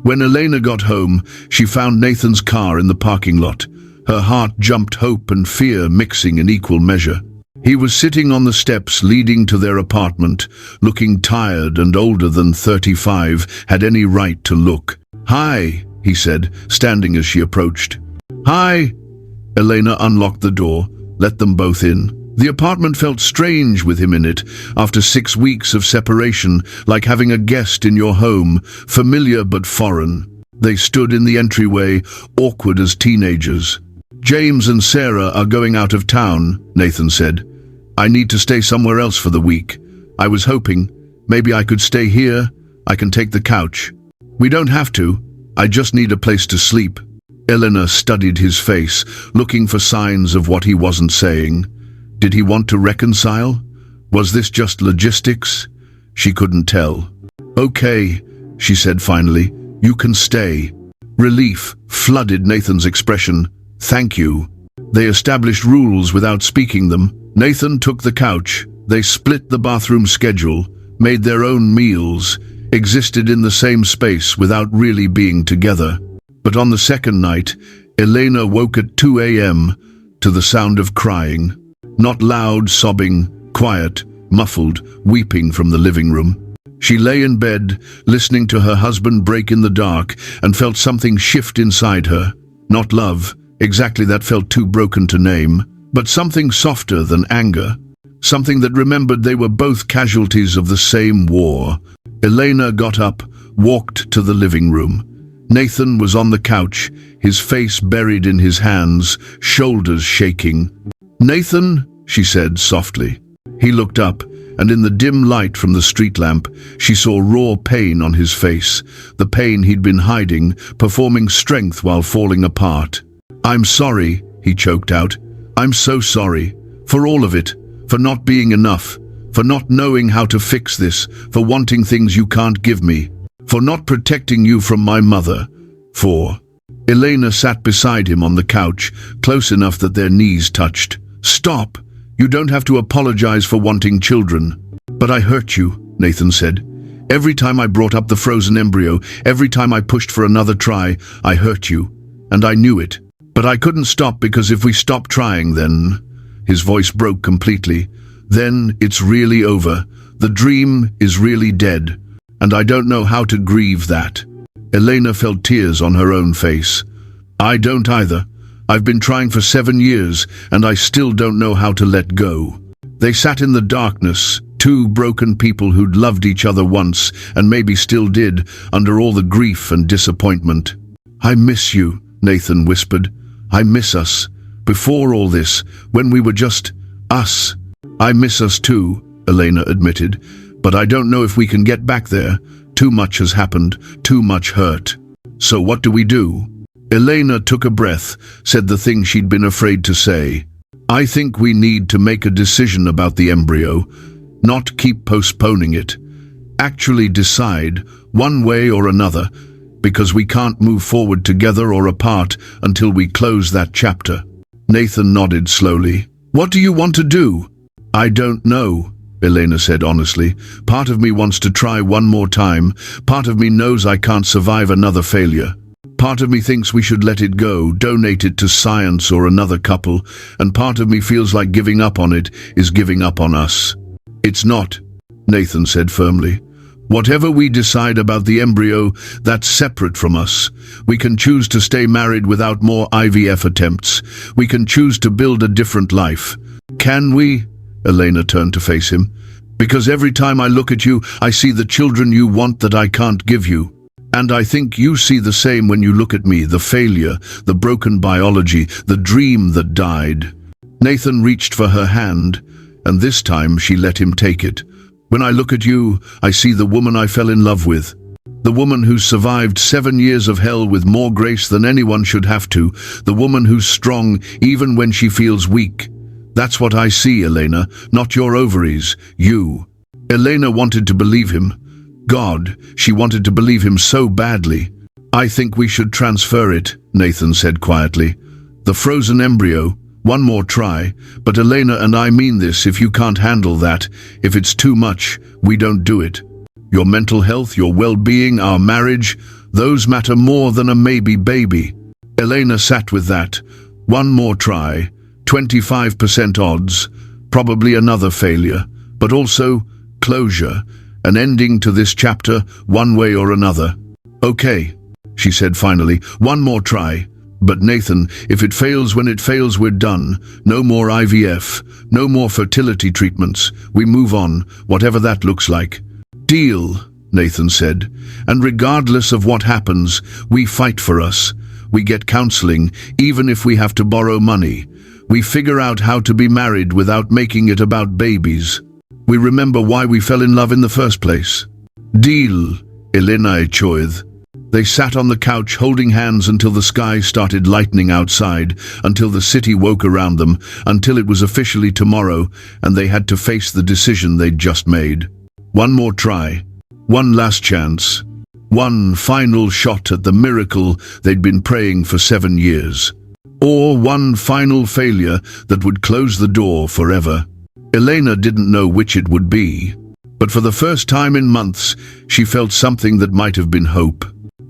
When Elena got home, she found Nathan's car in the parking lot. Her heart jumped, hope and fear mixing in equal measure. He was sitting on the steps leading to their apartment, looking tired and older than 35 had any right to look. "Hi," he said, standing as she approached. "Hi." Elena unlocked the door, let them both in. The apartment felt strange with him in it, after 6 weeks of separation, like having a guest in your home, familiar but foreign. They stood in the entryway, awkward as teenagers. "James and Sarah are going out of town," Nathan said. "I need to stay somewhere else for the week. I was hoping, maybe I could stay here. I can take the couch." "We don't have to. I just need a place to sleep." Elena studied his face, looking for signs of what he wasn't saying. Did he want to reconcile? Was this just logistics? She couldn't tell. "Okay," she said finally, "you can stay." Relief flooded Nathan's expression. "Thank you." They established rules without speaking them. Nathan took the couch. They split the bathroom schedule, made their own meals, existed in the same space without really being together. But on the second night, Elena woke at 2 a.m. to the sound of crying. Not loud sobbing, quiet, muffled, weeping from the living room. She lay in bed, listening to her husband break in the dark, and felt something shift inside her. Not love, exactly, that felt too broken to name, but something softer than anger. Something that remembered they were both casualties of the same war. Elena got up, walked to the living room. Nathan was on the couch, his face buried in his hands, shoulders shaking. "Nathan," she said softly. He looked up, and in the dim light from the street lamp, she saw raw pain on his face, the pain he'd been hiding, performing strength while falling apart. "I'm sorry," he choked out. "I'm so sorry. For all of it. For not being enough. For not knowing how to fix this. For wanting things you can't give me. For not protecting you from my mother. For..." Elena sat beside him on the couch, close enough that their knees touched. "Stop. You don't have to apologize for wanting children." "But I hurt you," Nathan said. "Every time I brought up the frozen embryo, every time I pushed for another try, I hurt you. And I knew it. But I couldn't stop, because if we stop trying, then..." His voice broke completely. "Then it's really over. The dream is really dead. And I don't know how to grieve that." Elena felt tears on her own face. "I don't either. I've been trying for 7 years, and I still don't know how to let go." They sat in the darkness, two broken people who'd loved each other once, and maybe still did, under all the grief and disappointment. "I miss you," Nathan whispered. "I miss us. Before all this, when we were just us." "I miss us too," Elena admitted. "But I don't know if we can get back there. Too much has happened, too much hurt." "So what do we do?" Elena took a breath, said the thing she'd been afraid to say. "I think we need to make a decision about the embryo, not keep postponing it. Actually decide, one way or another, because we can't move forward together or apart until we close that chapter." Nathan nodded slowly. "What do you want to do?" "I don't know," Elena said honestly. "Part of me wants to try one more time. Part of me knows I can't survive another failure. Part of me thinks we should let it go, donate it to science or another couple, and part of me feels like giving up on it is giving up on us." "It's not," Nathan said firmly. "Whatever we decide about the embryo, that's separate from us. We can choose to stay married without more IVF attempts. We can choose to build a different life." "Can we?" Elena turned to face him. "Because every time I look at you, I see the children you want that I can't give you. And I think you see the same when you look at me, the failure, the broken biology, the dream that died." Nathan reached for her hand, and this time she let him take it. "When I look at you, I see the woman I fell in love with. The woman who survived 7 years of hell with more grace than anyone should have to. The woman who's strong even when she feels weak. That's what I see, Elena, not your ovaries, you." Elena wanted to believe him. God, she wanted to believe him so badly. "I think we should transfer it," Nathan said quietly. "The frozen embryo, one more try, but Elena and I mean this, if you can't handle that, if it's too much, we don't do it. Your mental health, your well-being, our marriage, Those matter more than a maybe baby. Elena sat with that. One more try, 25% odds, probably another failure, but also closure, an ending to this chapter one way or another. Okay, she said finally, one more try. But Nathan, if it fails when it fails, we're done. No more IVF, no more fertility treatments. We move on, whatever that looks like. Deal, Nathan said. And regardless of what happens, we fight for us. We get counseling, even if we have to borrow money. We figure out how to be married without making it about babies. We remember why we fell in love in the first place. Deal, Elena choith. They sat on the couch holding hands until the sky started lightening outside, until the city woke around them, until it was officially tomorrow and they had to face the decision they'd just made. One more try, one last chance, one final shot at the miracle they'd been praying for 7 years. Or one final failure that would close the door forever. Elena didn't know which it would be, but for the first time in months, she felt something that might have been hope.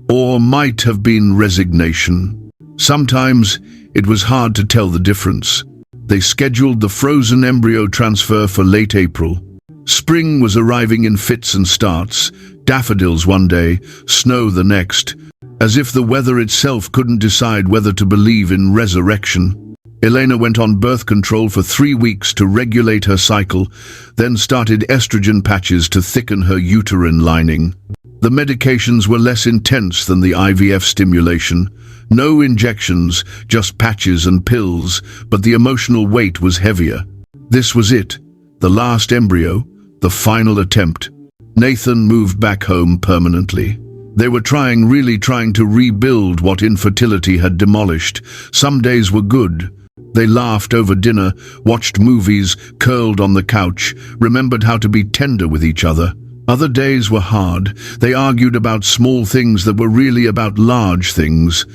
Or might have been resignation. Sometimes it was hard to tell the difference. They scheduled the frozen embryo transfer for late April. Spring was arriving in fits and starts, daffodils one day, snow the next, as if the weather itself couldn't decide whether to believe in resurrection. Elena went on birth control for 3 weeks to regulate her cycle, then started estrogen patches to thicken her uterine lining. The medications were less intense than the IVF stimulation. No injections, just patches and pills, but the emotional weight was heavier. This was it, the last embryo, the final attempt. Nathan moved back home permanently. They were really trying to rebuild what infertility had demolished. Some days were good. They laughed over dinner, watched movies, curled on the couch, remembered how to be tender with each other. Other days were hard. They argued about small things that were really about large things.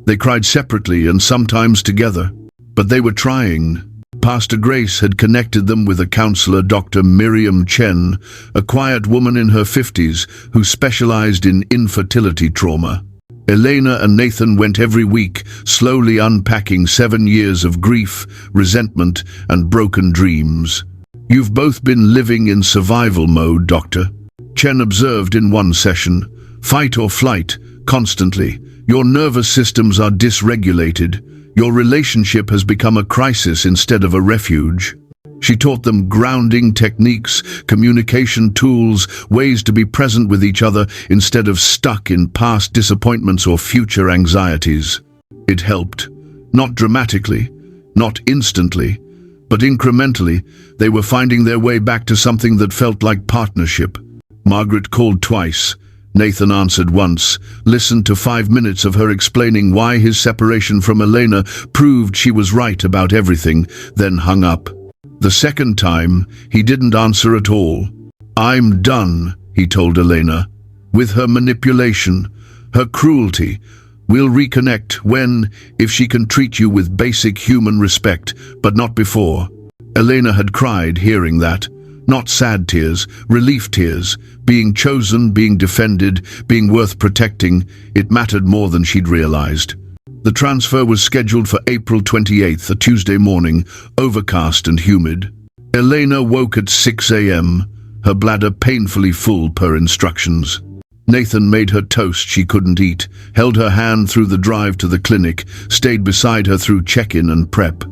They cried separately and sometimes together. But they were trying. Pastor Grace had connected them with a counselor, Dr. Miriam Chen, a quiet woman in her 50s who specialized in infertility trauma. Elena and Nathan went every week, slowly unpacking 7 years of grief, resentment, and broken dreams. You've both been living in survival mode, Doctor. Chen observed in one session. Fight or flight, constantly. Your nervous systems are dysregulated. Your relationship has become a crisis instead of a refuge. She taught them grounding techniques, communication tools, ways to be present with each other instead of stuck in past disappointments or future anxieties. It helped. Not dramatically, not instantly, but incrementally. They were finding their way back to something that felt like partnership. Margaret called twice. Nathan answered once, listened to 5 minutes of her explaining why his separation from Elena proved she was right about everything, then hung up. The second time, he didn't answer at all. I'm done, he told Elena. With her manipulation, her cruelty. We'll reconnect when, if she can treat you with basic human respect, but not before. Elena had cried hearing that. Not sad tears, relief tears. Being chosen, being defended, being worth protecting. It mattered more than she'd realized. The transfer was scheduled for April 28th, a Tuesday morning, overcast and humid. Elena woke at 6 a.m., her bladder painfully full per instructions. Nathan made her toast she couldn't eat, held her hand through the drive to the clinic, stayed beside her through check-in and prep.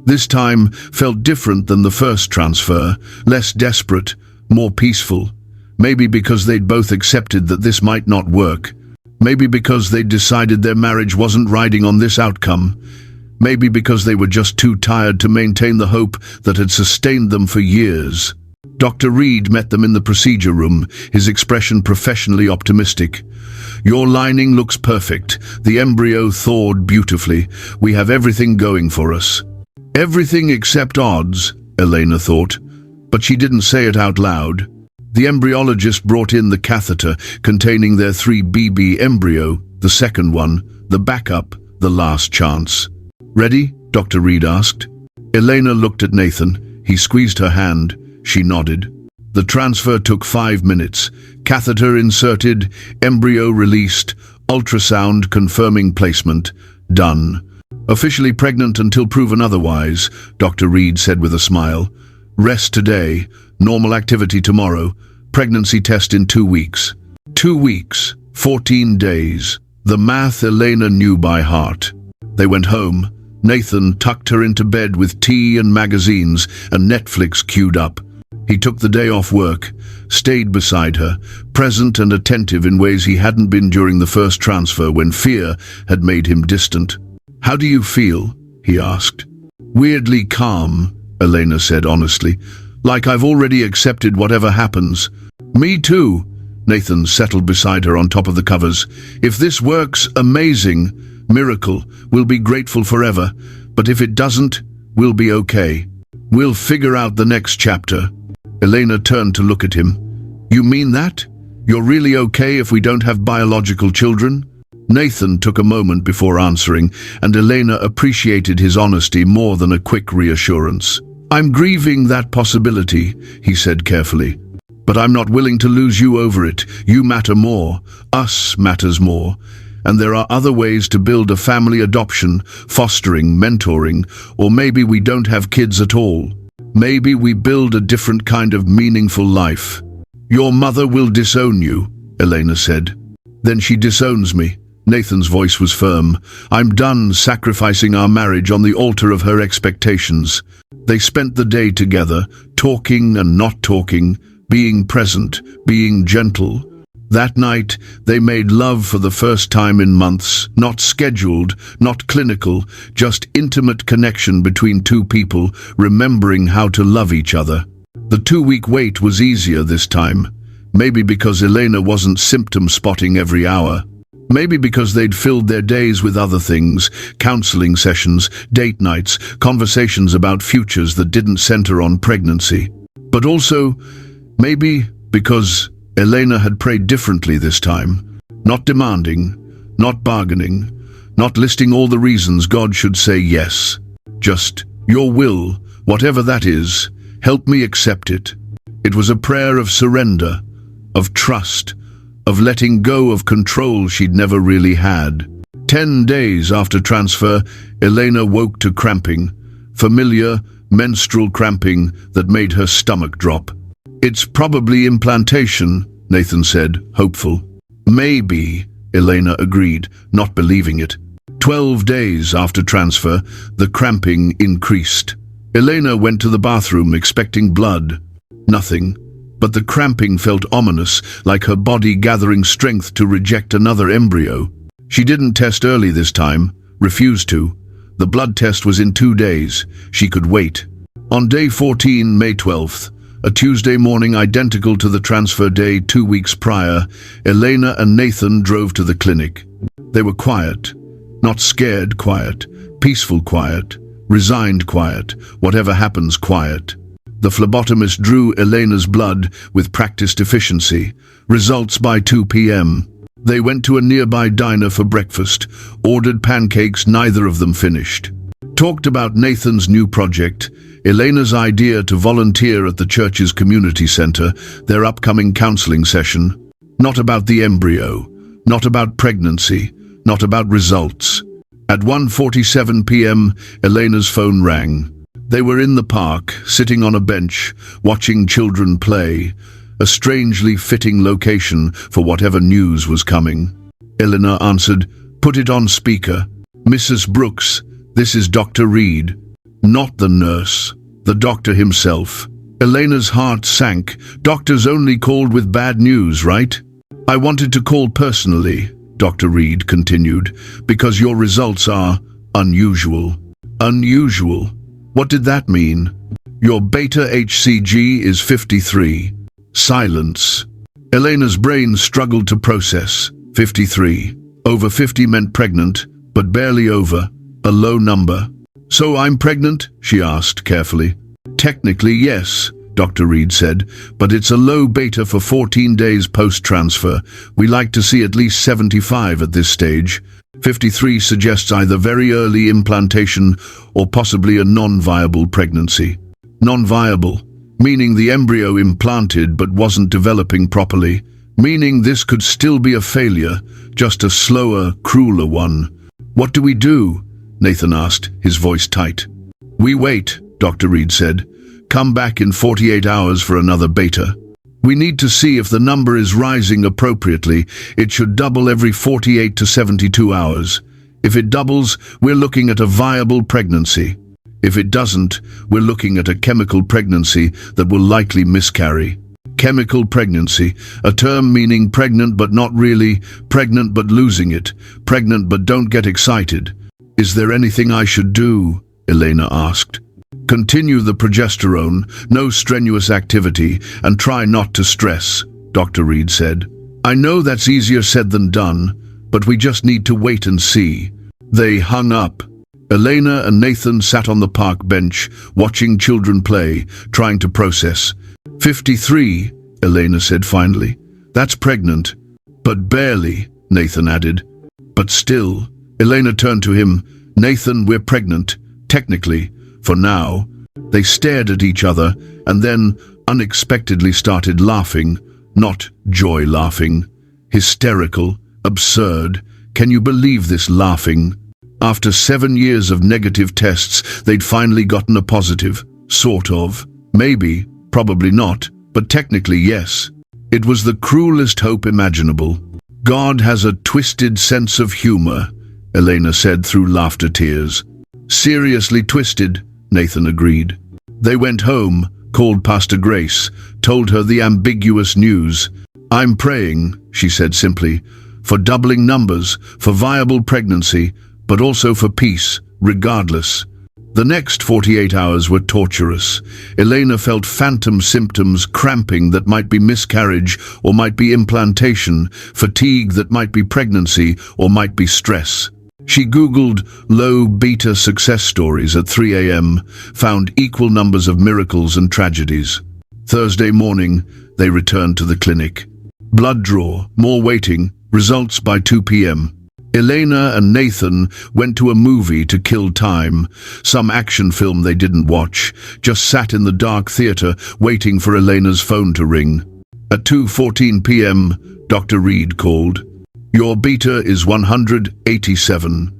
This time felt different than the first transfer, less desperate, more peaceful. Maybe because they'd both accepted that this might not work. Maybe because they'd decided their marriage wasn't riding on this outcome. Maybe because they were just too tired to maintain the hope that had sustained them for years. Dr. Reed met them in the procedure room, his expression professionally optimistic. Your lining looks perfect. The embryo thawed beautifully. We have everything going for us. Everything except odds, Elena thought, but she didn't say it out loud. The embryologist brought in the catheter containing their 3BB embryo, the second one, the backup, the last chance. Ready? Dr. Reed asked. Elena looked at Nathan. He squeezed her hand. She nodded. The transfer took 5 minutes. Catheter inserted, embryo released, Ultrasound confirming placement. Done. Officially pregnant until proven otherwise, Dr. Reed said with a smile. Rest today, normal activity tomorrow, pregnancy test in 2 weeks. 2 weeks, 14 days. The math Elena knew by heart. They went home. Nathan tucked her into bed with tea and magazines and Netflix queued up. He took the day off work, stayed beside her, present and attentive in ways he hadn't been during the first transfer when fear had made him distant. How do you feel? He asked. Weirdly calm, Elena said honestly. Like I've already accepted whatever happens. Me too. Nathan settled beside her on top of the covers. If this works, amazing. Miracle. We'll be grateful forever. But if it doesn't, we'll be okay. We'll figure out the next chapter. Elena turned to look at him. You mean that? You're really okay if we don't have biological children? Nathan took a moment before answering, and Elena appreciated his honesty more than a quick reassurance. I'm grieving that possibility, he said carefully. But I'm not willing to lose you over it. You matter more. Us matters more. And there are other ways to build a family: adoption, fostering, mentoring, or maybe we don't have kids at all. Maybe we build a different kind of meaningful life. Your mother will disown you, Elena said. Then she disowns me. Nathan's voice was firm. I'm done sacrificing our marriage on the altar of her expectations. They spent the day together, talking and not talking, being present, being gentle. That night, they made love for the first time in months, not scheduled, not clinical, just intimate connection between two people, remembering how to love each other. The 2-week wait was easier this time, maybe because Elena wasn't symptom spotting every hour. Maybe because they'd filled their days with other things, counseling sessions, date nights, conversations about futures that didn't center on pregnancy. But also, maybe because Elena had prayed differently this time, not demanding, not bargaining, not listing all the reasons God should say yes. Just, your will, whatever that is, help me accept it. It was a prayer of surrender, of trust, of letting go of control she'd never really had. 10 days after transfer, Elena woke to cramping, familiar menstrual cramping that made her stomach drop. It's probably implantation, Nathan said, hopeful. Maybe, Elena agreed, not believing it. 12 days after transfer, the cramping increased. Elena went to the bathroom expecting blood. Nothing. But the cramping felt ominous, like her body gathering strength to reject another embryo. She didn't test early this time, refused to. The blood test was in 2 days. She could wait. On day 14, May 12th, a Tuesday morning identical to the transfer day 2 weeks prior, Elena and Nathan drove to the clinic. They were quiet. Not scared quiet, peaceful quiet, resigned quiet, whatever happens quiet. The phlebotomist drew Elena's blood with practiced efficiency. Results by 2 p.m. They went to a nearby diner for breakfast, ordered pancakes, neither of them finished. Talked about Nathan's new project, Elena's idea to volunteer at the church's community center, their upcoming counseling session. Not about the embryo, not about pregnancy, not about results. At 1:47 p.m., Elena's phone rang. They were in the park, sitting on a bench, watching children play, a strangely fitting location for whatever news was coming. Elena answered, "Put it on speaker." "Mrs. Brooks, this is Dr. Reed." Not the nurse, the doctor himself. Elena's heart sank. Doctors only called with bad news, right? "I wanted to call personally," Dr. Reed continued, "because your results are unusual." Unusual? What did that mean? "Your beta HCG is 53. Silence. Elena's brain struggled to process. 53. Over 50 meant pregnant, but barely over. A low number. "So I'm pregnant?" she asked carefully. "Technically, yes," Dr. Reed said, "but it's a low beta for 14 days post-transfer. We like to see at least 75 at this stage. 53 suggests either very early implantation or possibly a non-viable pregnancy." Non-viable, meaning the embryo implanted but wasn't developing properly, meaning this could still be a failure, just a slower, crueler one. "What do we do?" Nathan asked, his voice tight. "We wait," Dr. Reed said. "Come back in 48 hours for another beta. We need to see if the number is rising appropriately. It should double every 48 to 72 hours. If it doubles, we're looking at a viable pregnancy. If it doesn't, we're looking at a chemical pregnancy that will likely miscarry." Chemical pregnancy, a term meaning pregnant but not really, pregnant but losing it, pregnant but don't get excited. "Is there anything I should do?" Elena asked. "Continue the progesterone, no strenuous activity, and try not to stress," Dr. Reed said. "I know that's easier said than done, but we just need to wait and see." They hung up. Elena and Nathan sat on the park bench, watching children play, trying to process. 53, Elena said finally. "That's pregnant." "But barely," Nathan added. "But still." Elena turned to him. "Nathan, we're pregnant. Technically. For now." They stared at each other and then unexpectedly started laughing. Not joy laughing. Hysterical. Absurd. Can you believe this laughing? After 7 years of negative tests, they'd finally gotten a positive. Sort of. Maybe. Probably not. But technically yes. It was the cruelest hope imaginable. "God has a twisted sense of humor," Elena said through laughter tears. "Seriously twisted," Nathan agreed. They went home, called Pastor Grace, told her the ambiguous news. "I'm praying," she said simply, "for doubling numbers, for viable pregnancy, but also for peace, regardless." The next 48 hours were torturous. Elena felt phantom symptoms, cramping that might be miscarriage or might be implantation, fatigue that might be pregnancy or might be stress. She Googled low beta success stories at 3 a.m., found equal numbers of miracles and tragedies. Thursday morning, they returned to the clinic. Blood draw, more waiting, results by 2 p.m. Elena and Nathan went to a movie to kill time, some action film they didn't watch, just sat in the dark theater waiting for Elena's phone to ring. At 2:14 p.m., Dr. Reed called. "Your beta is 187.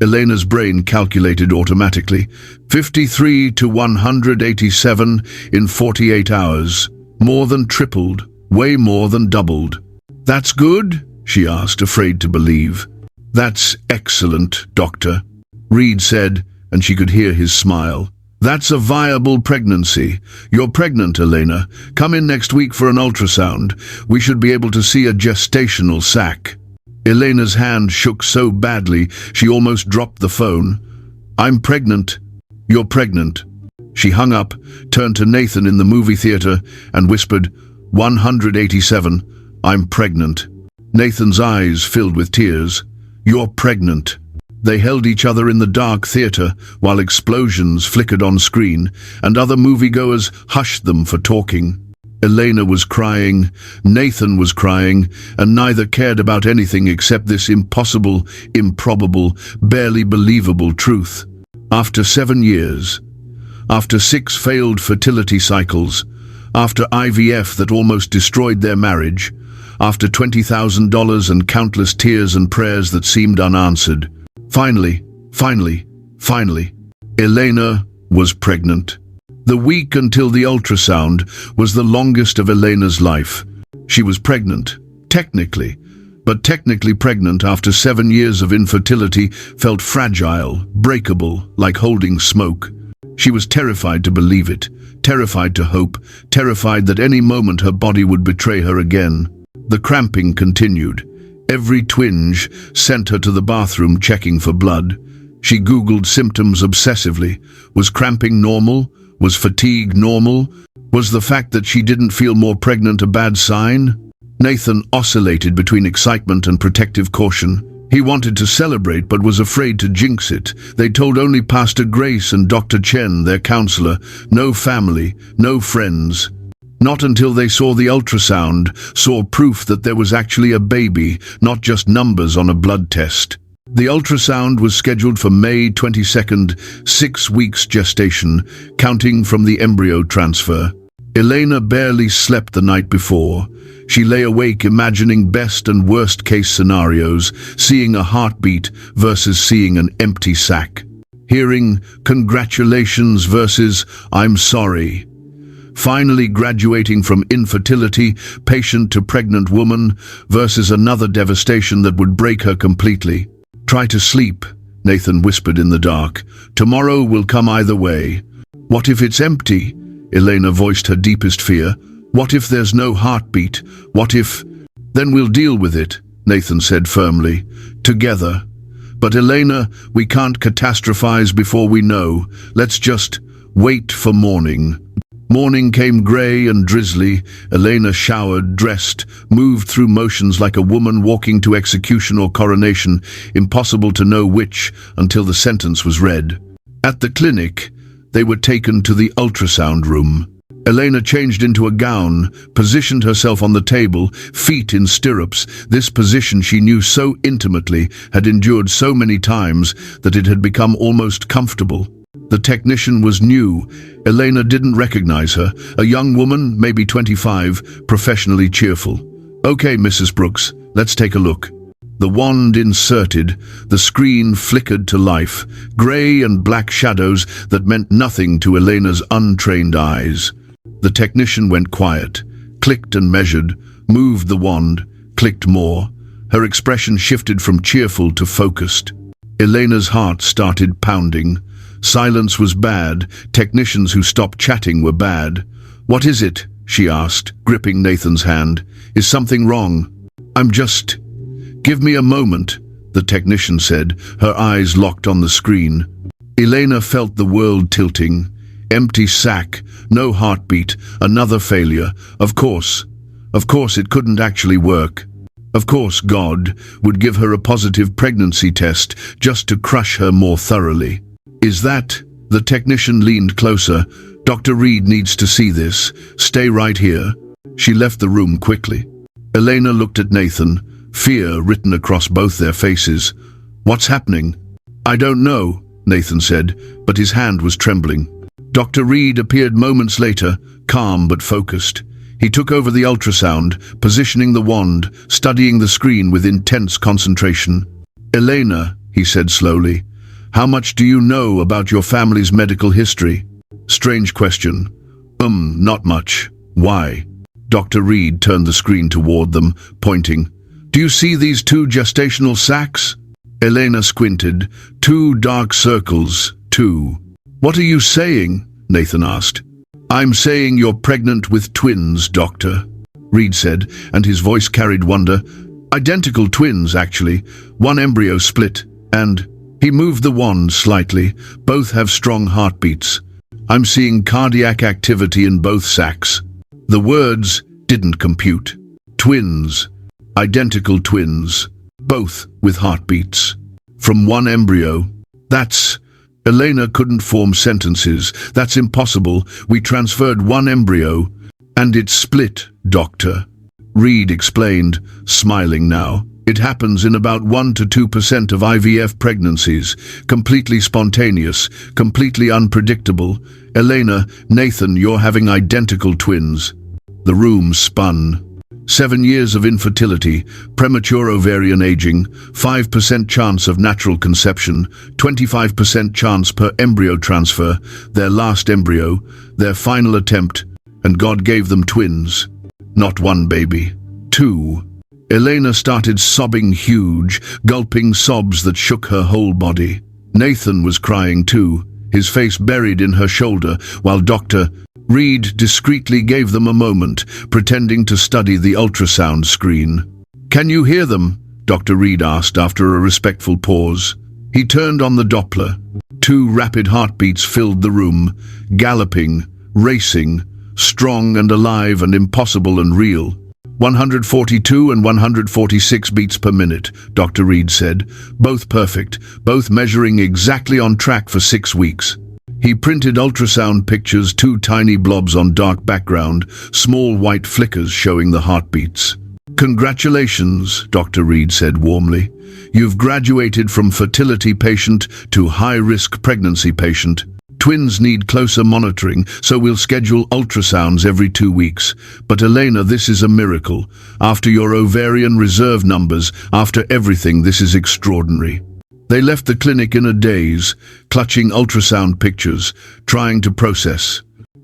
Elena's brain calculated automatically. 53 to 187 in 48 hours. More than tripled, way more than doubled. "That's good?" she asked, afraid to believe. "That's excellent, doctor," Reed said, and she could hear his smile. "That's a viable pregnancy. You're pregnant, Elena. Come in next week for an ultrasound. We should be able to see a gestational sac." Elena's hand shook so badly she almost dropped the phone. "I'm pregnant." "You're pregnant." She hung up, turned to Nathan in the movie theater, and whispered, 187, "I'm pregnant." Nathan's eyes filled with tears. "You're pregnant." They held each other in the dark theater while explosions flickered on screen and other moviegoers hushed them for talking. Elena was crying, Nathan was crying, and neither cared about anything except this impossible, improbable, barely believable truth. After 7 years, after 6 failed fertility cycles, after IVF that almost destroyed their marriage, after $20,000 and countless tears and prayers that seemed unanswered, finally, Elena was pregnant. The week until the ultrasound was the longest of Elena's life. She was pregnant, technically, but technically pregnant after 7 years of infertility felt fragile, breakable, like holding smoke. She was terrified to believe it, terrified to hope, terrified that any moment her body would betray her again. The cramping continued. Every twinge sent her to the bathroom checking for blood. She Googled symptoms obsessively. Was cramping normal? Was fatigue normal? Was the fact that she didn't feel more pregnant a bad sign? Nathan oscillated between excitement and protective caution. He wanted to celebrate but was afraid to jinx it. They told only Pastor Grace and Dr. Chen, their counselor. No family, no friends. Not until they saw the ultrasound, saw proof that there was actually a baby, not just numbers on a blood test. The ultrasound was scheduled for May 22nd, 6 weeks gestation, counting from the embryo transfer. Elena barely slept the night before. She lay awake imagining best and worst case scenarios, seeing a heartbeat versus seeing an empty sac. Hearing congratulations versus I'm sorry. Finally graduating from infertility patient to pregnant woman versus another devastation that would break her completely. Try to sleep, Nathan whispered in the dark. Tomorrow will come either way. What if it's empty? Elena voiced her deepest fear. What if there's no heartbeat? What if... Then we'll deal with it, Nathan said firmly. Together. But Elena, we can't catastrophize before we know. Let's just wait for morning. Morning came grey and drizzly. Elena showered, dressed, moved through motions like a woman walking to execution or coronation, impossible to know which until the sentence was read. At the clinic, they were taken to the ultrasound room. Elena changed into a gown, positioned herself on the table, feet in stirrups. This position she knew so intimately, had endured so many times, that it had become almost comfortable. The technician was new. Elena didn't recognize her. A young woman, maybe 25, professionally cheerful. Okay, Mrs. Brooks, let's take a look. The wand inserted, the screen flickered to life, grey and black shadows that meant nothing to Elena's untrained eyes. The technician went quiet, clicked and measured, moved the wand, clicked more. Her expression shifted from cheerful to focused. Elena's heart started pounding. Silence was bad. Technicians who stopped chatting were bad. What is it? She asked, gripping Nathan's hand. Is something wrong? I'm just... Give me a moment, the technician said, her eyes locked on the screen. Elena felt the world tilting. Empty sac, no heartbeat, another failure. Of course it couldn't actually work. Of course God would give her a positive pregnancy test just to crush her more thoroughly. Is that... The technician leaned closer. Dr. Reed needs to see this. Stay right here. She left the room quickly. Elena looked at Nathan, fear written across both their faces. What's happening? I don't know, Nathan said, but his hand was trembling. Dr. Reed appeared moments later, calm but focused. He took over the ultrasound, positioning the wand, studying the screen with intense concentration. Elena, he said slowly, how much do you know about your family's medical history? Strange question. Not much. Why? Dr. Reed turned the screen toward them, pointing. Do you see these 2 gestational sacs? Elena squinted. 2 dark circles. 2. What are you saying? Nathan asked. I'm saying you're pregnant with twins, Doctor, Reed said, and his voice carried wonder. Identical twins, actually. 1 embryo split, and... He moved the wand slightly. Both have strong heartbeats. I'm seeing cardiac activity in both sacs. The words didn't compute. Twins. Identical twins. Both with heartbeats. From 1 embryo. That's... Elena couldn't form sentences. That's impossible. We transferred 1 embryo. And it split, Doctor. Reed explained, smiling now. It happens in about 1 to 2% of IVF pregnancies. Completely spontaneous, completely unpredictable. Elena, Nathan, you're having identical twins. The room spun. 7 years of infertility, premature ovarian aging, 5% chance of natural conception, 25% chance per embryo transfer, their last embryo, their final attempt, and God gave them twins. Not 1 baby, 2. Elena started sobbing huge, gulping sobs that shook her whole body. Nathan was crying too, his face buried in her shoulder, while Dr. Reed discreetly gave them a moment, pretending to study the ultrasound screen. Can you hear them? Dr. Reed asked after a respectful pause. He turned on the Doppler. 2 rapid heartbeats filled the room, galloping, racing, strong and alive and impossible and real. 142 and 146 beats per minute, Dr. Reed said. Both perfect, both measuring exactly on track for 6 weeks. He printed ultrasound pictures, 2 tiny blobs on dark background, small white flickers showing the heartbeats. Congratulations, Dr. Reed said warmly. You've graduated from fertility patient to high-risk pregnancy patient. Twins need closer monitoring, so we'll schedule ultrasounds every 2 weeks. But Elena, this is a miracle. After your ovarian reserve numbers, after everything, this is extraordinary. They left the clinic in a daze, clutching ultrasound pictures, trying to process.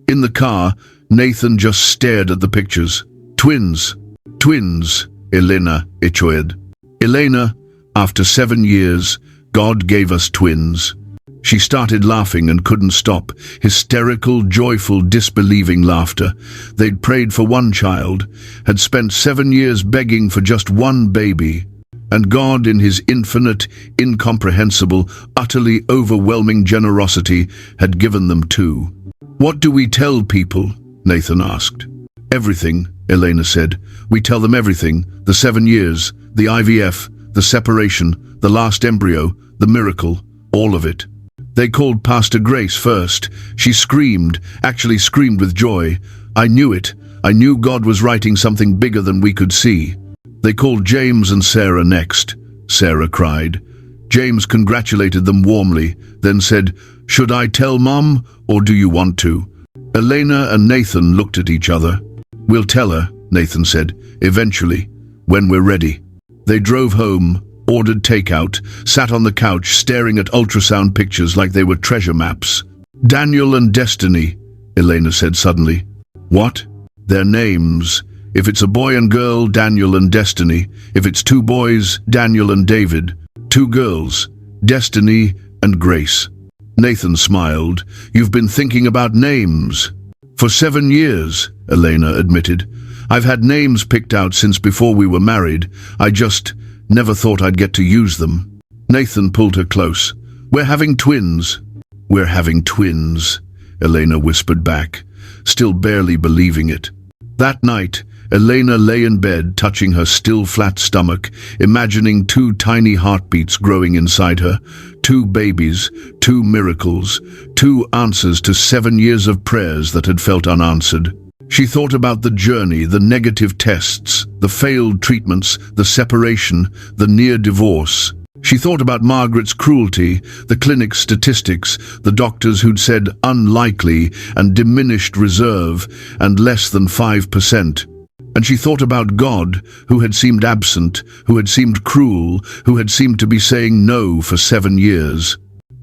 In the car, Nathan just stared at the pictures. Twins. Twins, Elena echoed. Elena, after 7 years, God gave us twins. She started laughing and couldn't stop, hysterical, joyful, disbelieving laughter. They'd prayed for one child, had spent 7 years begging for just one baby, and God, in his infinite, incomprehensible, utterly overwhelming generosity, had given them 2. What do we tell people? Nathan asked. Everything, Elena said. We tell them everything. The 7 years, the IVF, the separation, the last embryo, the miracle, all of it. They called Pastor Grace first. She screamed, actually screamed with joy. I knew it. I knew God was writing something bigger than we could see. They called James and Sarah next. Sarah cried. James congratulated them warmly, then said, Should I tell Mom, or do you want to? Elena and Nathan looked at each other. We'll tell her, Nathan said, eventually, when we're ready. They drove home, ordered takeout, sat on the couch staring at ultrasound pictures like they were treasure maps. Daniel and Destiny, Elena said suddenly. What? Their names. If it's a boy and girl, Daniel and Destiny. If it's 2 boys, Daniel and David. 2 girls, Destiny and Grace. Nathan smiled. You've been thinking about names. For 7 years, Elena admitted. I've had names picked out since before we were married. I just never thought I'd get to use them. Nathan pulled her close. We're having twins. We're having twins, Elena whispered back, still barely believing it. That night, Elena lay in bed, touching her still flat stomach, imagining 2 tiny heartbeats growing inside her, 2 babies, 2 miracles, 2 answers to 7 years of prayers that had felt unanswered. She thought about the journey, the negative tests, the failed treatments, the separation, the near divorce. She thought about Margaret's cruelty, the clinic's statistics, the doctors who'd said unlikely and diminished reserve and less than 5%. And she thought about God, who had seemed absent, who had seemed cruel, who had seemed to be saying no for 7 years.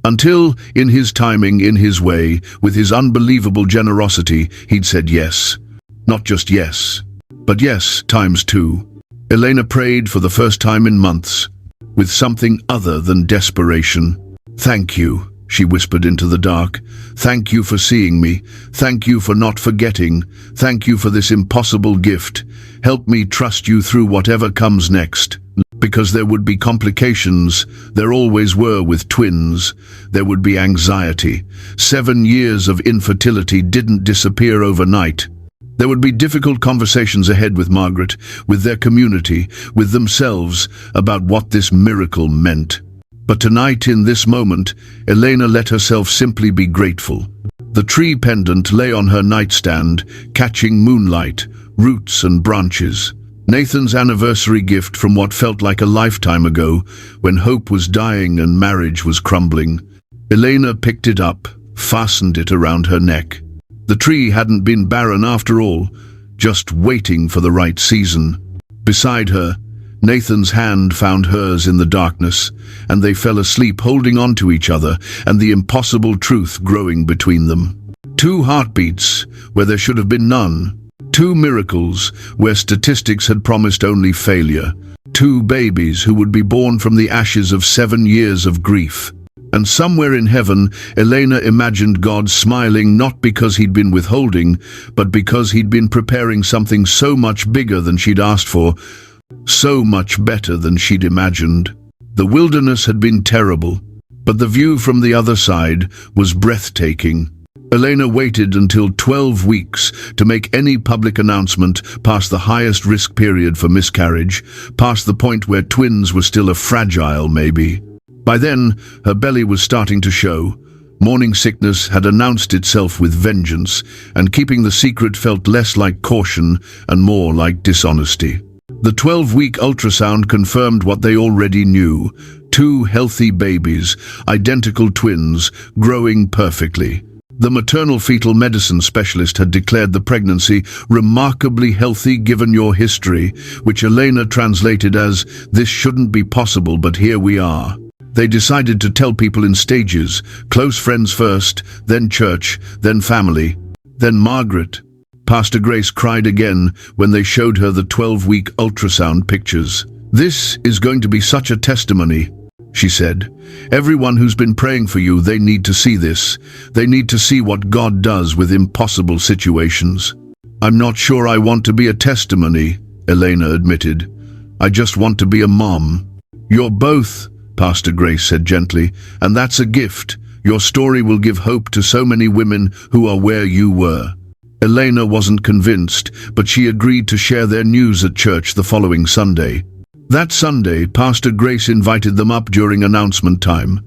Until, in his timing, in his way, with his unbelievable generosity, he'd said yes. Not just yes, but yes times 2. Elena prayed for the first time in months, with something other than desperation. Thank you, she whispered into the dark. Thank you for seeing me. Thank you for not forgetting. Thank you for this impossible gift. Help me trust you through whatever comes next. Because there would be complications, there always were with twins. There would be anxiety. 7 years of infertility didn't disappear overnight. There would be difficult conversations ahead with Margaret, with their community, with themselves, about what this miracle meant. But tonight, in this moment, Elena let herself simply be grateful. The tree pendant lay on her nightstand, catching moonlight, roots and branches. Nathan's anniversary gift from what felt like a lifetime ago, when hope was dying and marriage was crumbling. Elena picked it up, fastened it around her neck. The tree hadn't been barren after all, just waiting for the right season. Beside her, Nathan's hand found hers in the darkness, and they fell asleep holding on to each other and the impossible truth growing between them. 2 heartbeats where there should have been none. 2 miracles where statistics had promised only failure. 2 babies who would be born from the ashes of 7 years of grief. And somewhere in heaven, Elena imagined God smiling not because he'd been withholding, but because he'd been preparing something so much bigger than she'd asked for, so much better than she'd imagined. The wilderness had been terrible, but the view from the other side was breathtaking. Elena waited until 12 weeks to make any public announcement past the highest risk period for miscarriage, past the point where twins were still a fragile maybe. By then, her belly was starting to show. Morning sickness had announced itself with vengeance, and keeping the secret felt less like caution and more like dishonesty. The 12-week ultrasound confirmed what they already knew. 2 healthy babies, identical twins, growing perfectly. The maternal fetal medicine specialist had declared the pregnancy remarkably healthy given your history, which Elena translated as, "This shouldn't be possible, but here we are." They decided to tell people in stages, close friends first, then church, then family, then Margaret. Pastor Grace cried again when they showed her the 12-week ultrasound pictures. "This is going to be such a testimony," she said. "Everyone who's been praying for you, they need to see this. They need to see what God does with impossible situations." "I'm not sure I want to be a testimony," Elena admitted. "I just want to be a mom." "You're both," Pastor Grace said gently, "and that's a gift. Your story will give hope to so many women who are where you were." Elena wasn't convinced, but she agreed to share their news at church the following Sunday. That Sunday, Pastor Grace invited them up during announcement time.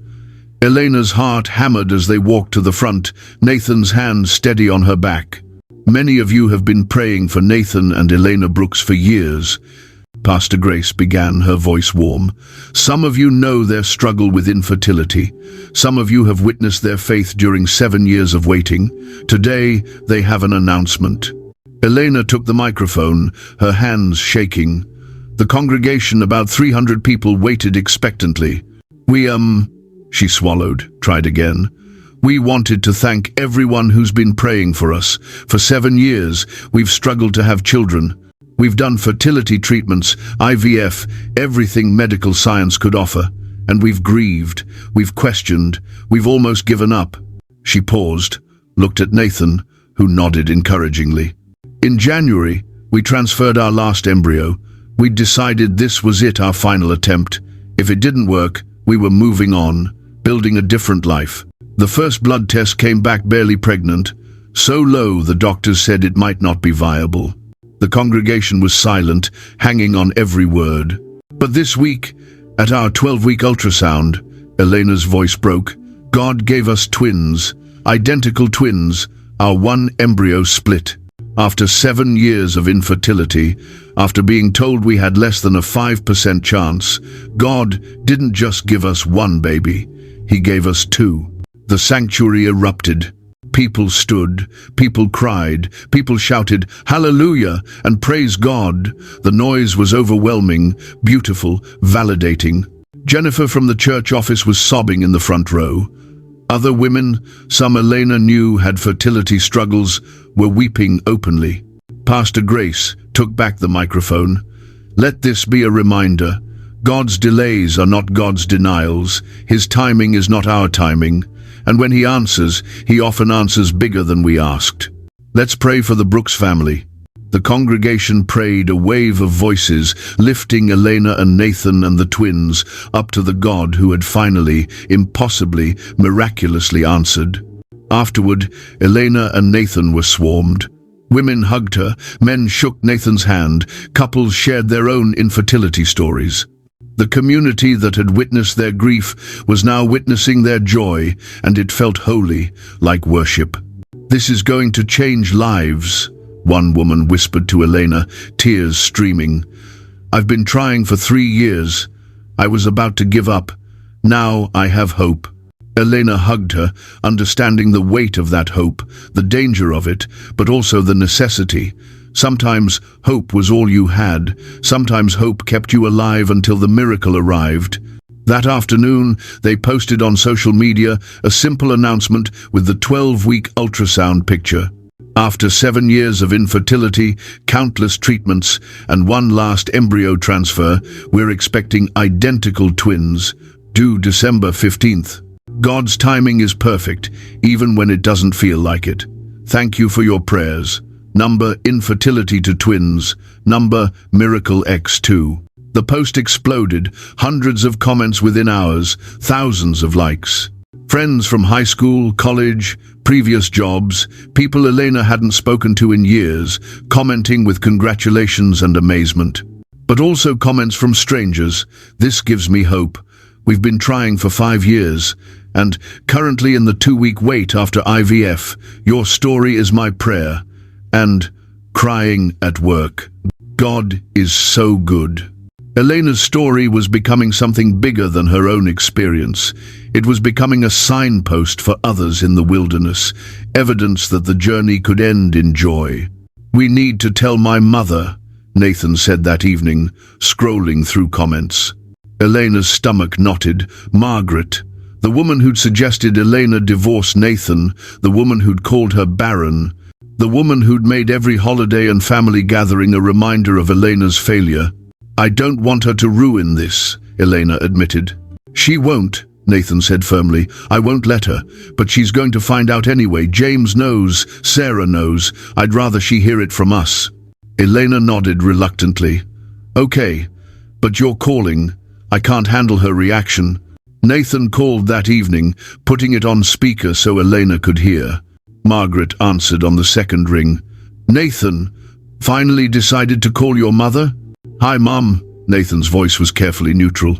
Elena's heart hammered as they walked to the front, Nathan's hand steady on her back. "Many of you have been praying for Nathan and Elena Brooks for years," Pastor Grace began, her voice warm. "Some of you know their struggle with infertility. Some of you have witnessed their faith during 7 years of waiting. Today, they have an announcement." Elena took the microphone, her hands shaking. The congregation, about 300 people, waited expectantly. She swallowed, tried again. "We wanted to thank everyone who's been praying for us. For 7 years, we've struggled to have children. We've done fertility treatments, IVF, everything medical science could offer. And we've grieved, we've questioned, we've almost given up." She paused, looked at Nathan, who nodded encouragingly. "In January, we transferred our last embryo. We decided this was it, our final attempt. If it didn't work, we were moving on, building a different life. The first blood test came back barely pregnant, so low the doctors said it might not be viable." The congregation was silent, hanging on every word. "But this week, at our 12-week ultrasound," Elena's voice broke, "God gave us twins, identical twins, our one embryo split. After 7 years of infertility, after being told we had less than a 5% chance, God didn't just give us one baby, He gave us 2. The sanctuary erupted. People stood, people cried, people shouted, "Hallelujah!" and "Praise God!" The noise was overwhelming, beautiful, validating. Jennifer from the church office was sobbing in the front row. Other women, some Elena knew had fertility struggles, were weeping openly. Pastor Grace took back the microphone. "Let this be a reminder. God's delays are not God's denials. His timing is not our timing. And when He answers, He often answers bigger than we asked." "Let's pray for the Brooks family." The congregation prayed, a wave of voices, lifting Elena and Nathan and the twins up to the God who had finally, impossibly, miraculously answered. Afterward, Elena and Nathan were swarmed. Women hugged her, men shook Nathan's hand, couples shared their own infertility stories. The community that had witnessed their grief was now witnessing their joy, and it felt holy, like worship. "This is going to change lives," one woman whispered to Elena, tears streaming. "I've been trying for 3 years. I was about to give up. Now I have hope." Elena hugged her, understanding the weight of that hope, the danger of it, but also the necessity. Sometimes hope was all you had. Sometimes hope kept you alive until the miracle arrived. That afternoon, they posted on social media a simple announcement with the 12-week ultrasound picture. "After 7 years of infertility, countless treatments, and one last embryo transfer, we're expecting identical twins, due December 15th. God's timing is perfect, even when it doesn't feel like it. Thank you for your prayers. Number infertility to twins. Number miracle X2. The post exploded, hundreds of comments within hours, thousands of likes. Friends from high school, college, previous jobs, people Elena hadn't spoken to in years, commenting with congratulations and amazement. But also comments from strangers. "This gives me hope. We've been trying for 5 years, and currently in the 2-week wait after IVF. Your story is my prayer." And crying at work. "God is so good." Elena's story was becoming something bigger than her own experience. It was becoming a signpost for others in the wilderness, evidence that the journey could end in joy. "We need to tell my mother," Nathan said that evening, scrolling through comments. Elena's stomach knotted. Margaret, the woman who'd suggested Elena divorce Nathan, the woman who'd called her Barren, the woman who'd made every holiday and family gathering a reminder of Elena's failure. "I don't want her to ruin this," Elena admitted. "She won't," Nathan said firmly. "I won't let her, but she's going to find out anyway. James knows, Sarah knows. I'd rather she hear it from us." Elena nodded reluctantly. "Okay, but you're calling. I can't handle her reaction." Nathan called that evening, putting it on speaker so Elena could hear. Margaret answered on the second ring. "Nathan, finally decided to call your mother?" "Hi, Mum." Nathan's voice was carefully neutral.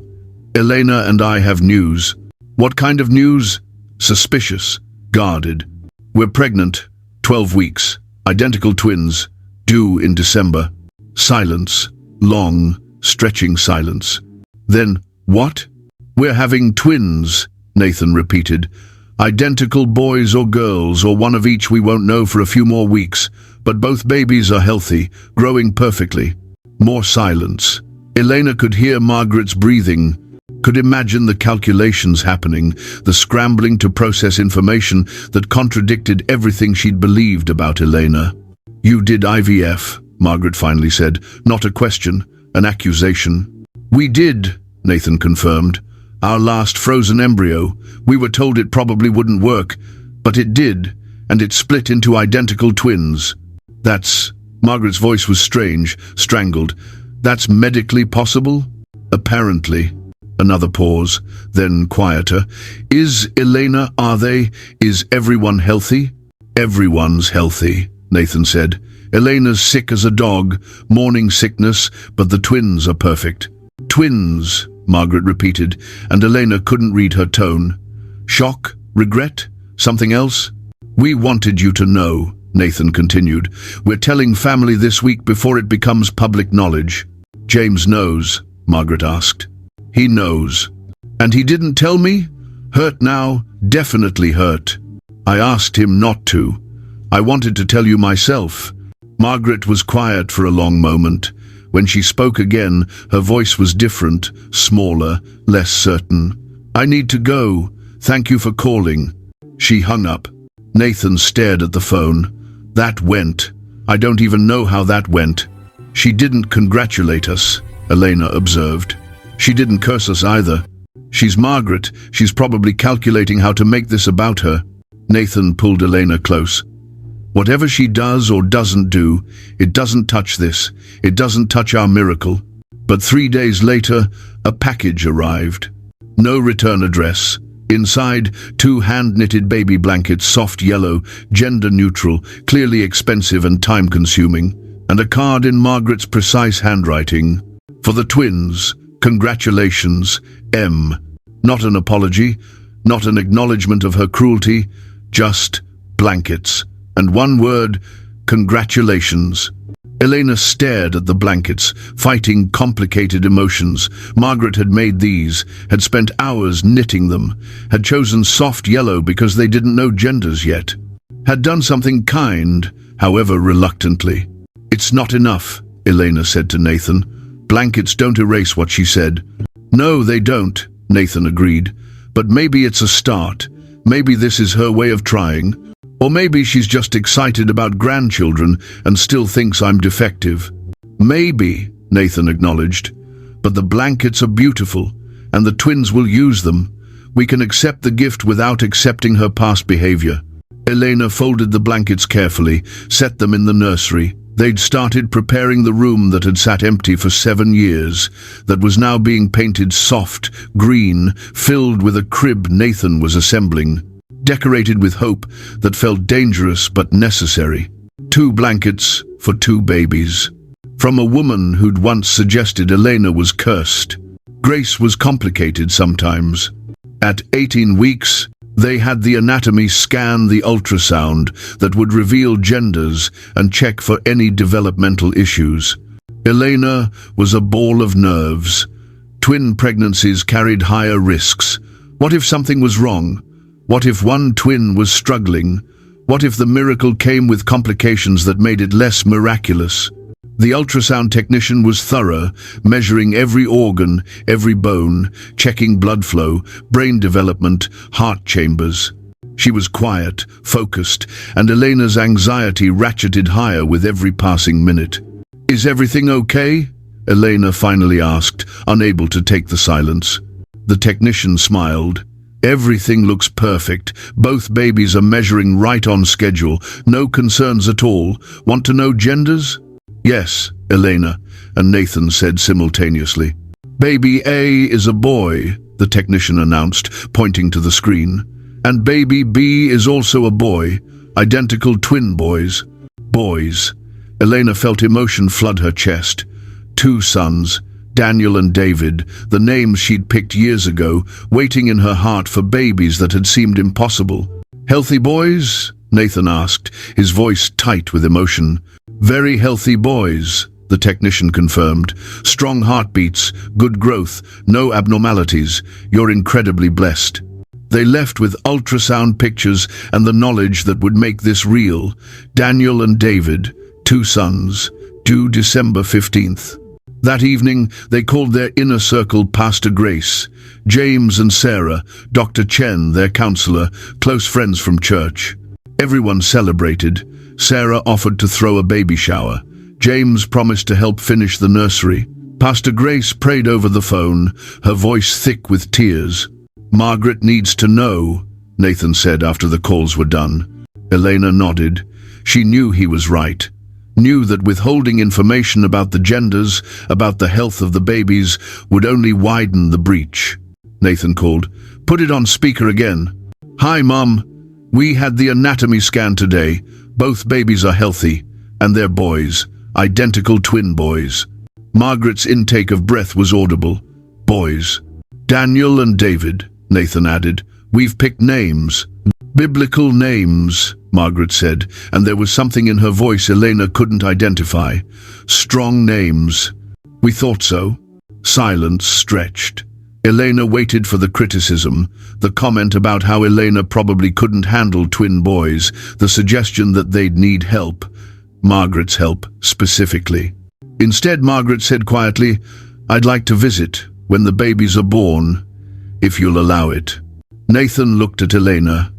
"Elena and I have news." "What kind of news?" "Suspicious. Guarded. We're pregnant. 12 weeks. Identical twins. Due in December." Silence. Long, stretching silence. Then, "What?" "We're having twins," Nathan repeated. "Identical boys or girls, or one of each, we won't know for a few more weeks. But both babies are healthy, growing perfectly." More silence. Elena could hear Margaret's breathing, could imagine the calculations happening, the scrambling to process information that contradicted everything she'd believed about Elena. "You did IVF," Margaret finally said. "Not a question, an accusation." "We did," Nathan confirmed. "Our last frozen embryo. We were told it probably wouldn't work, but it did, and it split into identical twins." "That's..." Margaret's voice was strange, strangled. "That's medically possible?" "Apparently." Another pause, then quieter. "Is everyone healthy?" "Everyone's healthy," Nathan said. "Elena's sick as a dog, morning sickness, but the twins are perfect." "Twins," Margaret repeated, and Elena couldn't read her tone. "Shock? Regret? Something else?" "We wanted you to know," Nathan continued. "We're telling family this week before it becomes public knowledge." "James knows?" Margaret asked. "He knows." "And he didn't tell me? Hurt now? Definitely hurt." "I asked him not to. I wanted to tell you myself." Margaret was quiet for a long moment. When she spoke again, her voice was different, smaller, less certain. "I need to go. Thank you for calling." She hung up. Nathan stared at the phone. "That went. I don't even know how that went." "She didn't congratulate us," Elena observed. "She didn't curse us either. She's Margaret. She's probably calculating how to make this about her." Nathan pulled Elena close. "Whatever she does or doesn't do, it doesn't touch this. It doesn't touch our miracle." But 3 days later, a package arrived. No return address. Inside, 2 hand-knitted baby blankets, soft yellow, gender-neutral, clearly expensive and time-consuming, and a card in Margaret's precise handwriting. "For the twins, congratulations, M." Not an apology, not an acknowledgement of her cruelty, just blankets. And one word, congratulations. Elena stared at the blankets, fighting complicated emotions. Margaret had made these, had spent hours knitting them, had chosen soft yellow because they didn't know genders yet, had done something kind, however reluctantly. "It's not enough," Elena said to Nathan. "Blankets don't erase what she said." "No, they don't," Nathan agreed. "But maybe it's a start. Maybe this is her way of trying. Or maybe she's just excited about grandchildren and still thinks I'm defective." "Maybe," Nathan acknowledged. "But the blankets are beautiful, and the twins will use them. We can accept the gift without accepting her past behavior." Elena folded the blankets carefully, set them in the nursery. They'd started preparing the room that had sat empty for 7 years, that was now being painted soft, green, filled with a crib Nathan was assembling, decorated with hope that felt dangerous but necessary. 2 blankets for 2 babies. From a woman who'd once suggested Elena was cursed. Grace was complicated sometimes. At 18 weeks, they had the anatomy scan the ultrasound that would reveal genders and check for any developmental issues. Elena was a ball of nerves. Twin pregnancies carried higher risks. What if something was wrong? What if one twin was struggling? What if the miracle came with complications that made it less miraculous? The ultrasound technician was thorough, measuring every organ, every bone, checking blood flow, brain development, heart chambers. She was quiet, focused, and Elena's anxiety ratcheted higher with every passing minute. "Is everything okay?" Elena finally asked, unable to take the silence. The technician smiled. "Everything looks perfect. Both babies are measuring right on schedule. No concerns at all. Want to know genders?" "Yes," Elena and Nathan said simultaneously. "Baby A is a boy," the technician announced, pointing to the screen. "And baby B is also a boy, identical twin boys." Boys. Elena felt emotion flood her chest. 2 sons, Daniel and David, the names she'd picked years ago, waiting in her heart for babies that had seemed impossible. "Healthy boys?" Nathan asked, his voice tight with emotion. "Very healthy boys," the technician confirmed. "Strong heartbeats, good growth, no abnormalities. You're incredibly blessed." They left with ultrasound pictures and the knowledge that would make this real. Daniel and David, 2 sons, due December 15th. That evening, they called their inner circle Pastor Grace, James and Sarah, Dr. Chen, their counselor, close friends from church. Everyone celebrated. Sarah offered to throw a baby shower. James promised to help finish the nursery. Pastor Grace prayed over the phone, her voice thick with tears. "Margaret needs to know," Nathan said after the calls were done. Elena nodded. She knew he was right. Knew that withholding information about the genders, about the health of the babies, would only widen the breach. Nathan called. "Put it on speaker again." "Hi, Mum. We had the anatomy scan today. Both babies are healthy, and they're boys, identical twin boys." Margaret's intake of breath was audible. "Boys." "Daniel and David," Nathan added. "We've picked names." "Biblical names," Margaret said, and there was something in her voice Elena couldn't identify. "Strong names." "We thought so." Silence stretched. Elena waited for the criticism, the comment about how Elena probably couldn't handle twin boys, the suggestion that they'd need help. Margaret's help, specifically. Instead, Margaret said quietly, "I'd like to visit when the babies are born, if you'll allow it." Nathan looked at Elena.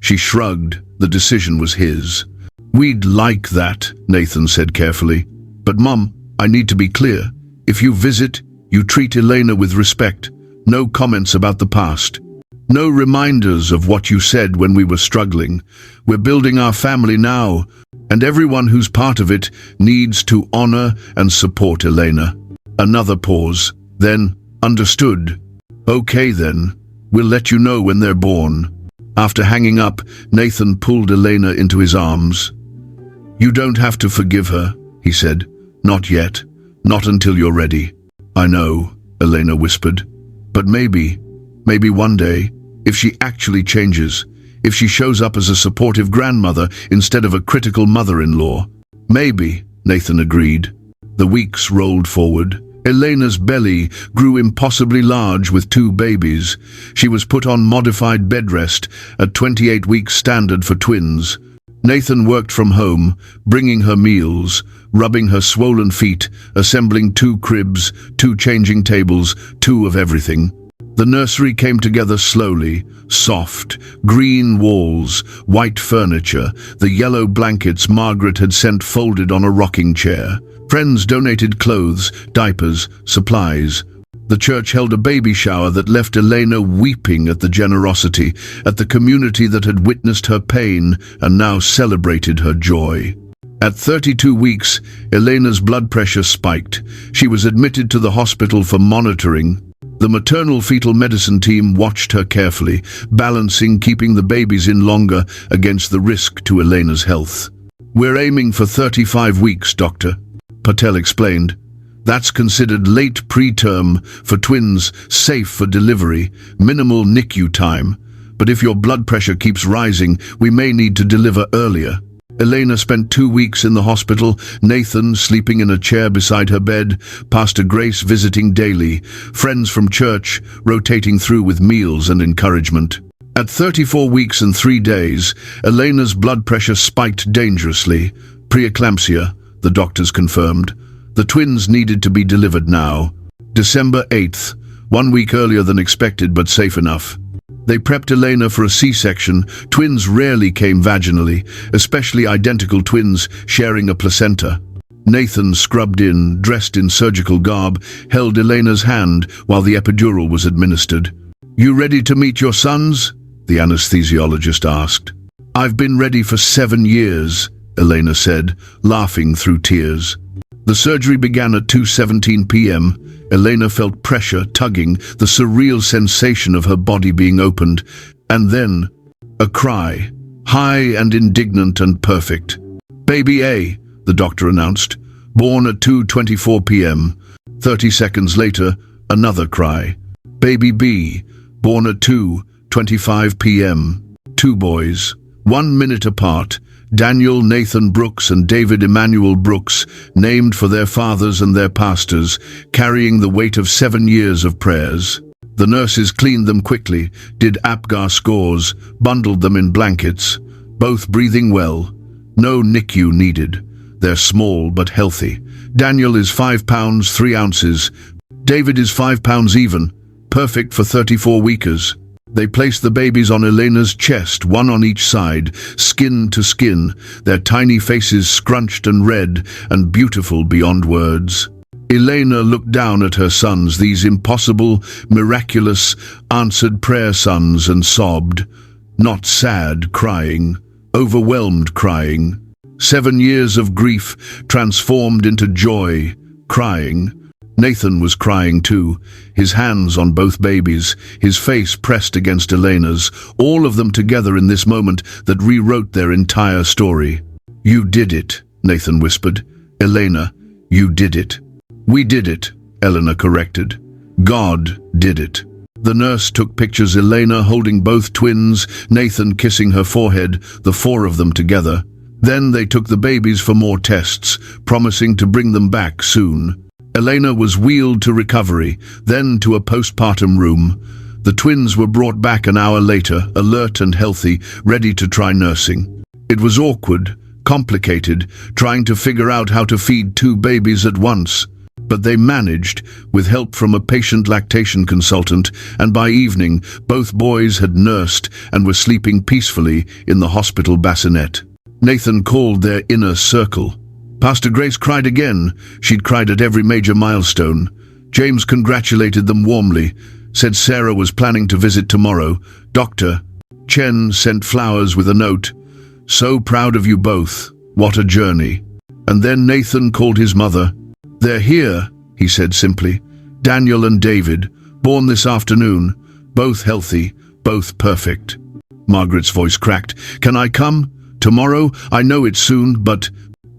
She shrugged. The decision was his. "We'd like that," Nathan said carefully. "But Mum, I need to be clear. If you visit, you treat Elena with respect. No comments about the past. No reminders of what you said when we were struggling. We're building our family now, and everyone who's part of it needs to honor and support Elena." Another pause. Then, "Understood. Okay then, we'll let you know when they're born." After hanging up, Nathan pulled Elena into his arms. "You don't have to forgive her," he said. "Not yet. Not until you're ready." "I know," Elena whispered. "But maybe one day, if she actually changes, if she shows up as a supportive grandmother instead of a critical mother-in-law." "Maybe," Nathan agreed. The weeks rolled forward. Elena's belly grew impossibly large with 2 babies. She was put on modified bed rest, a 28-week standard for twins. Nathan worked from home, bringing her meals, rubbing her swollen feet, assembling 2 cribs, 2 changing tables, 2 of everything. The nursery came together slowly, soft, green walls, white furniture, the yellow blankets Margaret had sent folded on a rocking chair. Friends donated clothes, diapers, supplies. The church held a baby shower that left Elena weeping at the generosity, at the community that had witnessed her pain and now celebrated her joy. At 32 weeks, Elena's blood pressure spiked. She was admitted to the hospital for monitoring. The maternal fetal medicine team watched her carefully, balancing keeping the babies in longer against the risk to Elena's health. "We're aiming for 35 weeks, Doctor," Patel explained. "That's considered late preterm for twins, safe for delivery, minimal NICU time. But if your blood pressure keeps rising, we may need to deliver earlier." Elena spent 2 weeks in the hospital, Nathan sleeping in a chair beside her bed, Pastor Grace visiting daily, friends from church rotating through with meals and encouragement. At 34 weeks and 3 days, Elena's blood pressure spiked dangerously. Preeclampsia, the doctors confirmed. The twins needed to be delivered now. December 8th, 1 week earlier than expected but safe enough. They prepped Elena for a C-section. Twins rarely came vaginally, especially identical twins sharing a placenta. Nathan, scrubbed in, dressed in surgical garb, held Elena's hand while the epidural was administered. "You ready to meet your sons?" the anesthesiologist asked. "I've been ready for 7 years, Elena said, laughing through tears. The surgery began at 2:17 p.m. Elena felt pressure tugging, the surreal sensation of her body being opened, and then a cry, high and indignant and perfect. "Baby A," the doctor announced, born at 2:24 p.m. 30 seconds later, another cry. "Baby B," born at 2:25 p.m. 2 boys, 1 minute apart. Daniel Nathan Brooks and David Emmanuel Brooks, named for their fathers and their pastors, carrying the weight of 7 years of prayers. The nurses cleaned them quickly, did APGAR scores, bundled them in blankets, both breathing well. No NICU needed. They're small but healthy. Daniel is 5 pounds 3 ounces. David is 5 pounds even, perfect for 34 weekers. They placed the babies on Elena's chest, one on each side, skin to skin, their tiny faces scrunched and red and beautiful beyond words. Elena looked down at her sons, these impossible, miraculous, answered prayer sons, and sobbed. Not sad, crying, overwhelmed crying. 7 years of grief transformed into joy, crying. Nathan was crying too, his hands on both babies, his face pressed against Elena's, all of them together in this moment that rewrote their entire story. "You did it," Nathan whispered. "Elena, you did it." "We did it," Elena corrected. "God did it." The nurse took pictures, Elena holding both twins, Nathan kissing her forehead, the 4 of them together. Then they took the babies for more tests, promising to bring them back soon. Elena was wheeled to recovery, then to a postpartum room. The twins were brought back an hour later, alert and healthy, ready to try nursing. It was awkward, complicated, trying to figure out how to feed 2 babies at once. But they managed, with help from a patient lactation consultant, and by evening, both boys had nursed and were sleeping peacefully in the hospital bassinet. Nathan called their inner circle. Pastor Grace cried again. She'd cried at every major milestone. James congratulated them warmly, said Sarah was planning to visit tomorrow. Dr. Chen sent flowers with a note. "So proud of you both. What a journey." And then Nathan called his mother. "They're here," he said simply. "Daniel and David, born this afternoon, both healthy, both perfect." Margaret's voice cracked. "Can I come? Tomorrow? I know it's soon, but—"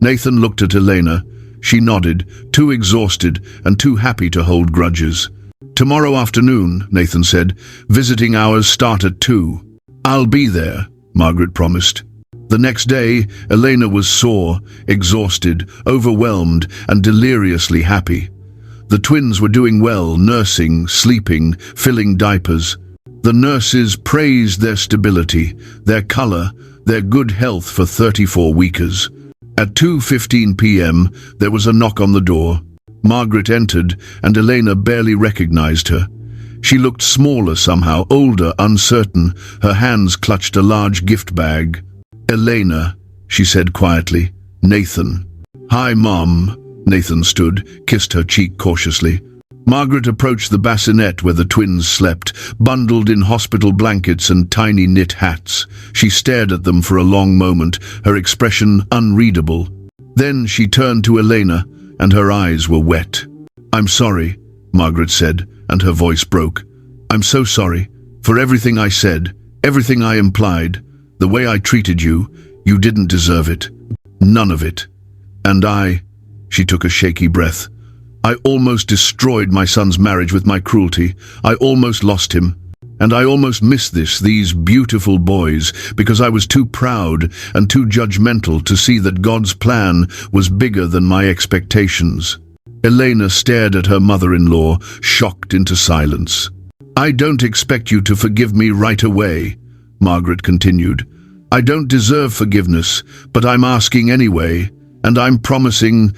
Nathan looked at Elena. She nodded, too exhausted and too happy to hold grudges. "Tomorrow afternoon," Nathan said. "Visiting hours start at 2. "I'll be there," Margaret promised. The next day, Elena was sore, exhausted, overwhelmed, and deliriously happy. The twins were doing well, nursing, sleeping, filling diapers. The nurses praised their stability, their color, their good health for 34 weekers. At 2:15 p.m., there was a knock on the door. Margaret entered, and Elena barely recognized her. She looked smaller somehow, older, uncertain. Her hands clutched a large gift bag. "Elena," she said quietly. "Nathan." "Hi, Mom." Nathan stood, kissed her cheek cautiously. Margaret approached the bassinet where the twins slept, bundled in hospital blankets and tiny knit hats. She stared at them for a long moment, her expression unreadable. Then she turned to Elena, and her eyes were wet. "I'm sorry," Margaret said, and her voice broke. "I'm so sorry for everything I said, everything I implied, the way I treated you. You didn't deserve it. None of it. And she took a shaky breath. "I almost destroyed my son's marriage with my cruelty. I almost lost him." And I almost missed these beautiful boys, because I was too proud and too judgmental to see that God's plan was bigger than my expectations. Elena stared at her mother-in-law, shocked into silence. I don't expect you to forgive me right away, Margaret continued. I don't deserve forgiveness, but I'm asking anyway, and I'm promising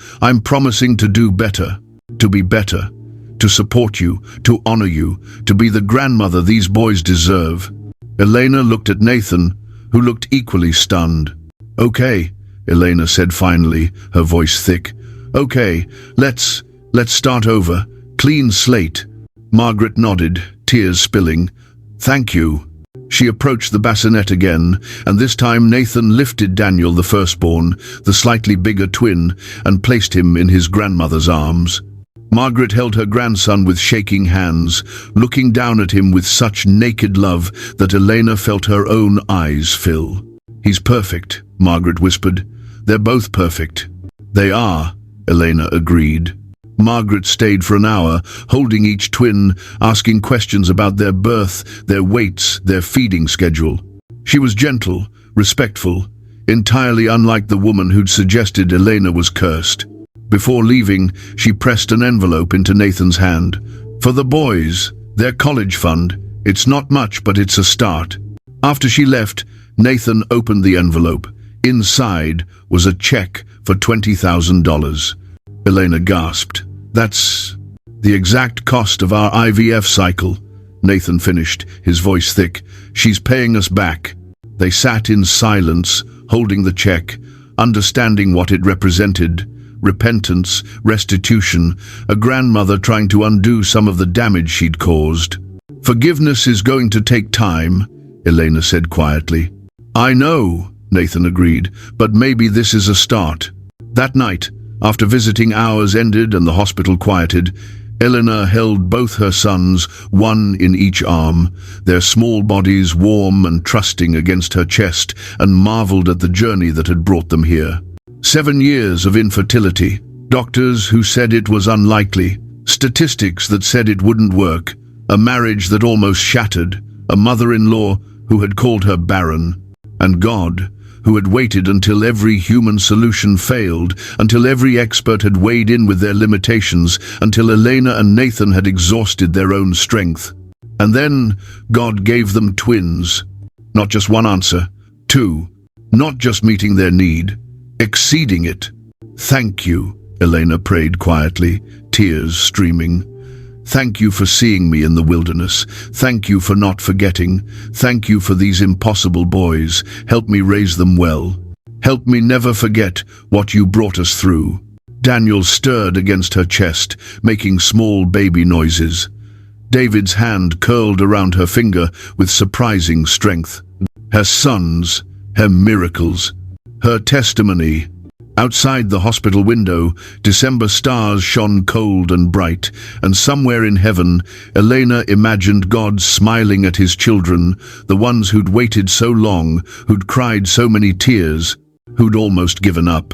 to do better, to be better, to support you, to honor you, to be the grandmother these boys deserve. Elena looked at Nathan, who looked equally stunned. Okay, Elena said finally, her voice thick. Okay, let's start over. Clean slate. Margaret nodded, tears spilling. Thank you. She approached the bassinet again, and this time Nathan lifted Daniel, the firstborn, the slightly bigger twin, and placed him in his grandmother's arms. Margaret held her grandson with shaking hands, looking down at him with such naked love that Elena felt her own eyes fill. He's perfect, Margaret whispered. They're both perfect. They are, Elena agreed. Margaret stayed for an hour, holding each twin, asking questions about their birth, their weights, their feeding schedule. She was gentle, respectful, entirely unlike the woman who'd suggested Elena was cursed. Before leaving, she pressed an envelope into Nathan's hand. For the boys, their college fund. It's not much, but it's a start. After she left, Nathan opened the envelope. Inside was a check for $20,000. Elena gasped. That's the exact cost of our IVF cycle, Nathan finished, his voice thick. She's paying us back. They sat in silence, holding the check, understanding what it represented. Repentance, restitution, a grandmother trying to undo some of the damage she'd caused. Forgiveness is going to take time, Elena said quietly. I know, Nathan agreed, but maybe this is a start. That night, after visiting hours ended and the hospital quieted, Elena held both her sons, one in each arm, their small bodies warm and trusting against her chest, and marveled at the journey that had brought them here. 7 years of infertility, doctors who said it was unlikely, statistics that said it wouldn't work, a marriage that almost shattered, a mother-in-law who had called her barren, and God, who had waited until every human solution failed, until every expert had weighed in with their limitations, until Elena and Nathan had exhausted their own strength. And then God gave them twins. Not just one answer, two. Not just meeting their need, exceeding it. Thank you, Elena prayed quietly, tears streaming. Thank you for seeing me in the wilderness. Thank you for not forgetting. Thank you for these impossible boys. Help me raise them well. Help me never forget what you brought us through. Daniel stirred against her chest, making small baby noises. David's hand curled around her finger with surprising strength. Her sons, her miracles, her testimony. Outside the hospital window, December stars shone cold and bright, and somewhere in heaven, Elena imagined God smiling at his children, the ones who'd waited so long, who'd cried so many tears, who'd almost given up.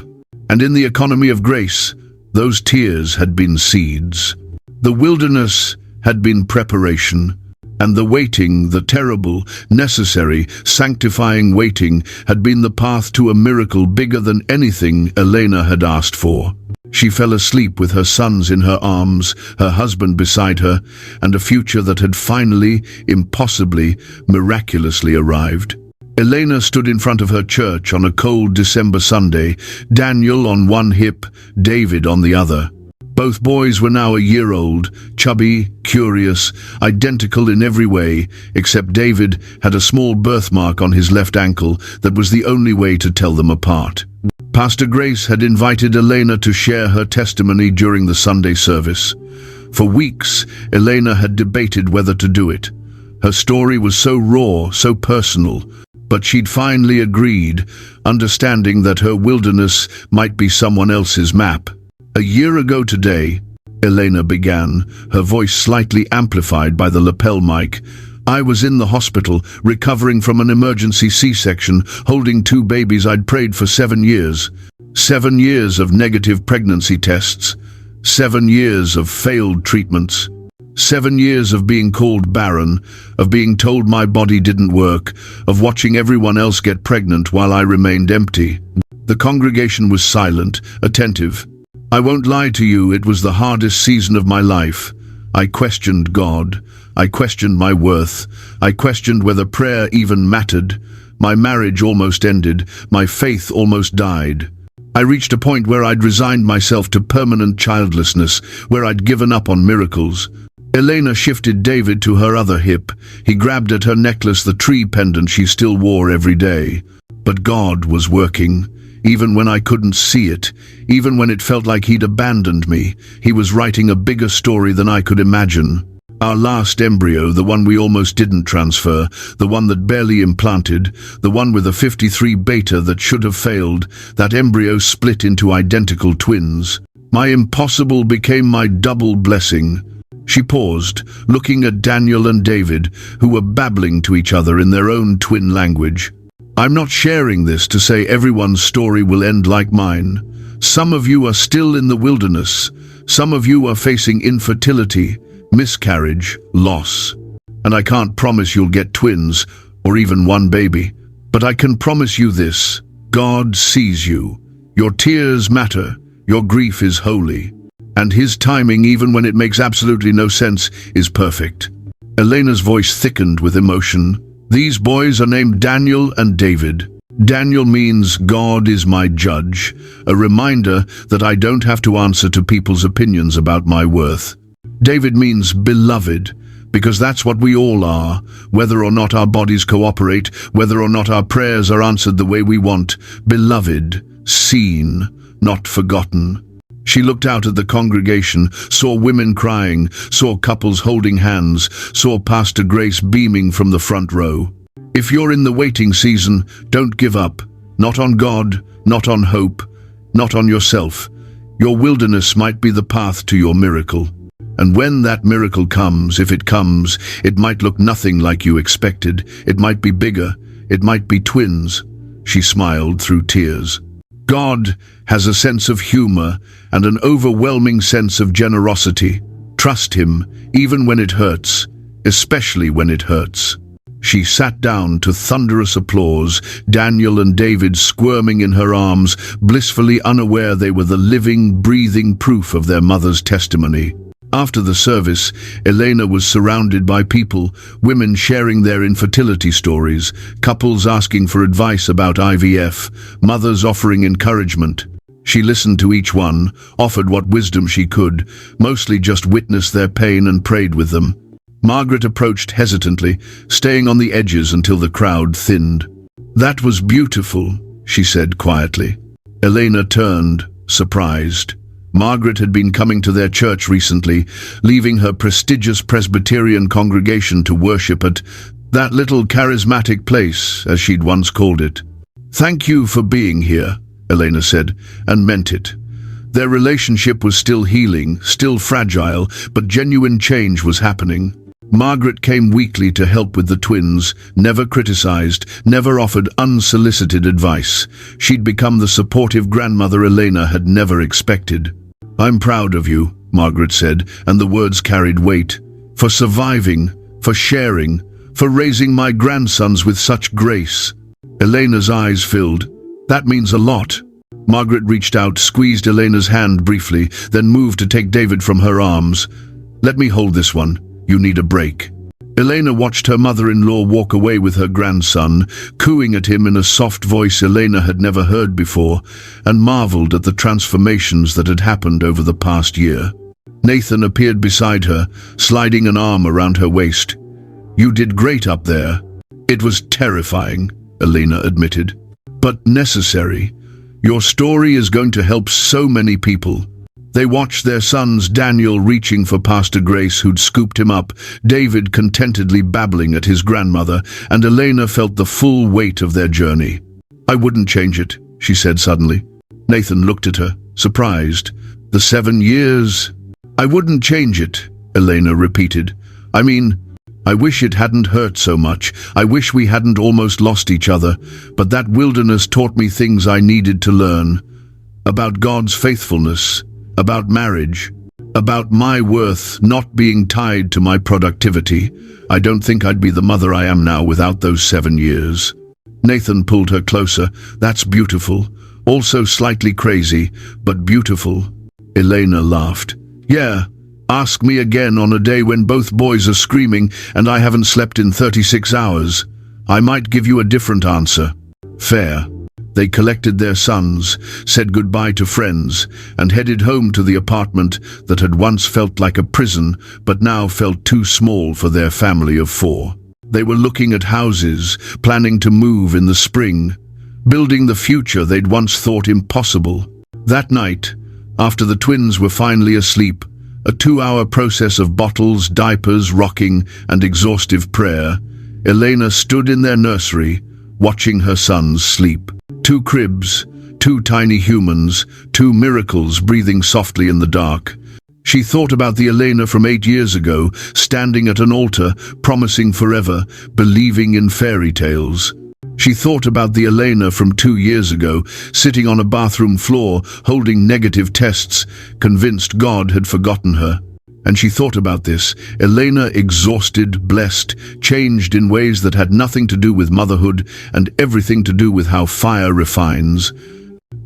And in the economy of grace, those tears had been seeds. The wilderness had been preparation, and the waiting, the terrible, necessary, sanctifying waiting, had been the path to a miracle bigger than anything Elena had asked for. She fell asleep with her sons in her arms, her husband beside her, and a future that had finally, impossibly, miraculously arrived. Elena stood in front of her church on a cold December Sunday, Daniel on one hip, David on the other. Both boys were now a year old, chubby, curious, identical in every way, except David had a small birthmark on his left ankle that was the only way to tell them apart. Pastor Grace had invited Elena to share her testimony during the Sunday service. For weeks, Elena had debated whether to do it. Her story was so raw, so personal, but she'd finally agreed, understanding that her wilderness might be someone else's map. A year ago today, Elena began, her voice slightly amplified by the lapel mic. I was in the hospital, recovering from an emergency C-section, holding 2 babies I'd prayed for 7 years. 7 years of negative pregnancy tests. 7 years of failed treatments. 7 years of being called barren, of being told my body didn't work, of watching everyone else get pregnant while I remained empty. The congregation was silent, attentive. I won't lie to you, it was the hardest season of my life. I questioned God. I questioned my worth. I questioned whether prayer even mattered. My marriage almost ended. My faith almost died. I reached a point where I'd resigned myself to permanent childlessness, where I'd given up on miracles. Elena shifted David to her other hip. He grabbed at her necklace, the tree pendant she still wore every day. But God was working. Even when I couldn't see it, even when it felt like he'd abandoned me, he was writing a bigger story than I could imagine. Our last embryo, the one we almost didn't transfer, the one that barely implanted, the one with a 53 beta that should have failed, that embryo split into identical twins. My impossible became my double blessing. She paused, looking at Daniel and David, who were babbling to each other in their own twin language. I'm not sharing this to say everyone's story will end like mine. Some of you are still in the wilderness. Some of you are facing infertility, miscarriage, loss. And I can't promise you'll get twins, or even one baby. But I can promise you this: God sees you. Your tears matter. Your grief is holy. And His timing, even when it makes absolutely no sense, is perfect. Elena's voice thickened with emotion. These boys are named Daniel and David. Daniel means God is my judge, a reminder that I don't have to answer to people's opinions about my worth. David means beloved, because that's what we all are, whether or not our bodies cooperate, whether or not our prayers are answered the way we want. Beloved, seen, not forgotten. She looked out at the congregation, saw women crying, saw couples holding hands, saw Pastor Grace beaming from the front row. If you're in the waiting season, don't give up. Not on God, not on hope, not on yourself. Your wilderness might be the path to your miracle. And when that miracle comes, if it comes, it might look nothing like you expected. It might be bigger. It might be twins. She smiled through tears. God has a sense of humor and an overwhelming sense of generosity. Trust Him, even when it hurts, especially when it hurts. She sat down to thunderous applause, Daniel and David squirming in her arms, blissfully unaware they were the living, breathing proof of their mother's testimony. After the service, Elena was surrounded by people, women sharing their infertility stories, couples asking for advice about IVF, mothers offering encouragement. She listened to each one, offered what wisdom she could, mostly just witnessed their pain and prayed with them. Margaret approached hesitantly, staying on the edges until the crowd thinned. "That was beautiful," she said quietly. Elena turned, surprised. Margaret had been coming to their church recently, leaving her prestigious Presbyterian congregation to worship at that little charismatic place, as she'd once called it. "Thank you for being here," Elena said, and meant it. Their relationship was still healing, still fragile, but genuine change was happening. Margaret came weekly to help with the twins, never criticized, never offered unsolicited advice. She'd become the supportive grandmother Elena had never expected. "I'm proud of you," Margaret said, and the words carried weight. "For surviving, for sharing, for raising my grandsons with such grace." Elena's eyes filled. "That means a lot." Margaret reached out, squeezed Elena's hand briefly, then moved to take David from her arms. "Let me hold this one. You need a break." Elena watched her mother-in-law walk away with her grandson, cooing at him in a soft voice Elena had never heard before, and marveled at the transformations that had happened over the past year. Nathan appeared beside her, sliding an arm around her waist. "You did great up there." "It was terrifying," Elena admitted, "but necessary. Your story is going to help so many people." They watched their sons, Daniel reaching for Pastor Grace, who'd scooped him up, David contentedly babbling at his grandmother, and Elena felt the full weight of their journey. "I wouldn't change it," she said suddenly. Nathan looked at her, surprised. "The 7 years?" "I wouldn't change it," Elena repeated. "I mean, I wish it hadn't hurt so much. I wish we hadn't almost lost each other, but that wilderness taught me things I needed to learn. About God's faithfulness, about marriage, About my worth not being tied to my productivity. I don't think I'd be the mother I am now without those 7 years. Nathan pulled her closer. That's beautiful. Also slightly crazy, but beautiful. Elena laughed. Yeah, ask me again on a day when both boys are screaming and I haven't slept in 36 hours. I might give you a different answer. Fair. They collected their sons, said goodbye to friends, and headed home to the apartment that had once felt like a prison, but now felt too small for their family of 4. They were looking at houses, planning to move in the spring, building the future they'd once thought impossible. That night, after the twins were finally asleep, a 2-hour process of bottles, diapers, rocking, and exhaustive prayer, Elena stood in their nursery, watching her sons sleep. 2 cribs, 2 tiny humans, 2 miracles breathing softly in the dark. She thought about the Elena from 8 years ago, standing at an altar, promising forever, believing in fairy tales. She thought about the Elena from 2 years ago, sitting on a bathroom floor, holding negative tests, convinced God had forgotten her. And she thought about this, Elena exhausted, blessed, changed in ways that had nothing to do with motherhood and everything to do with how fire refines.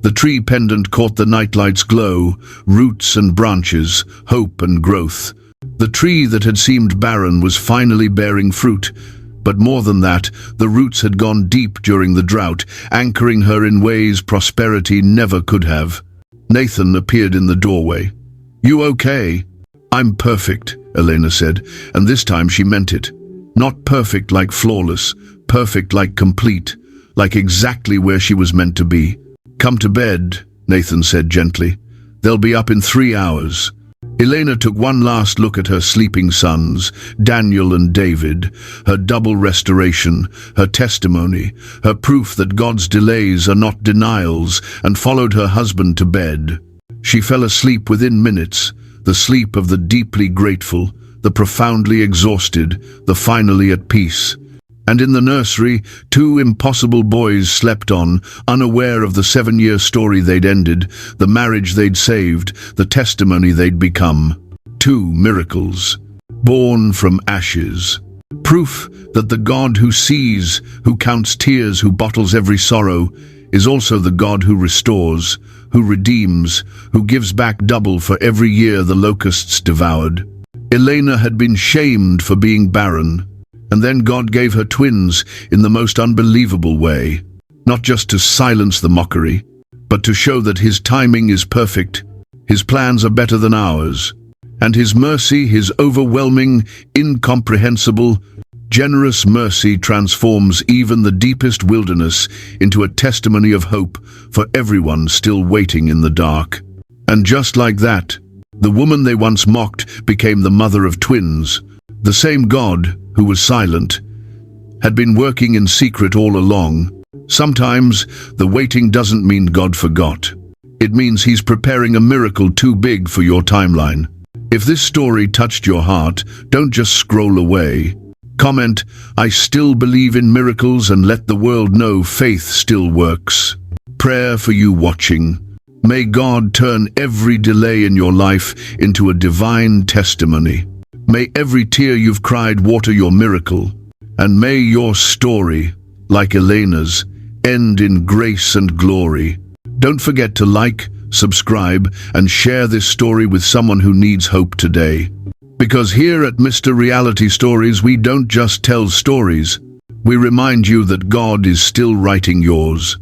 The tree pendant caught the nightlight's glow, roots and branches, hope and growth. The tree that had seemed barren was finally bearing fruit. But more than that, the roots had gone deep during the drought, anchoring her in ways prosperity never could have. Nathan appeared in the doorway. You okay? I'm perfect, Elena said, and this time she meant it. Not perfect like flawless, perfect like complete, like exactly where she was meant to be. Come to bed, Nathan said gently. They'll be up in 3 hours. Elena took one last look at her sleeping sons, Daniel and David, her double restoration, her testimony, her proof that God's delays are not denials, and followed her husband to bed. She fell asleep within minutes, the sleep of the deeply grateful, the profoundly exhausted, the finally at peace. And in the nursery, 2 impossible boys slept on, unaware of the 7-year story they'd ended, the marriage they'd saved, the testimony they'd become. 2 miracles, born from ashes. Proof that the God who sees, who counts tears, who bottles every sorrow, is also the God who restores, who redeems, who gives back double for every year the locusts devoured. Elena had been shamed for being barren, and then God gave her twins in the most unbelievable way, not just to silence the mockery, but to show that His timing is perfect, His plans are better than ours, and His mercy, His overwhelming, incomprehensible, generous mercy transforms even the deepest wilderness into a testimony of hope for everyone still waiting in the dark. And just like that, the woman they once mocked became the mother of twins. The same God, who was silent, had been working in secret all along. Sometimes, the waiting doesn't mean God forgot. It means He's preparing a miracle too big for your timeline. If this story touched your heart, don't just scroll away. Comment, I still believe in miracles, and let the world know faith still works. Prayer for you watching. May God turn every delay in your life into a divine testimony. May every tear you've cried water your miracle. And may your story, like Elena's, end in grace and glory. Don't forget to like, subscribe, and share this story with someone who needs hope today. Because here at Mr. Reality Stories, we don't just tell stories. We remind you that God is still writing yours.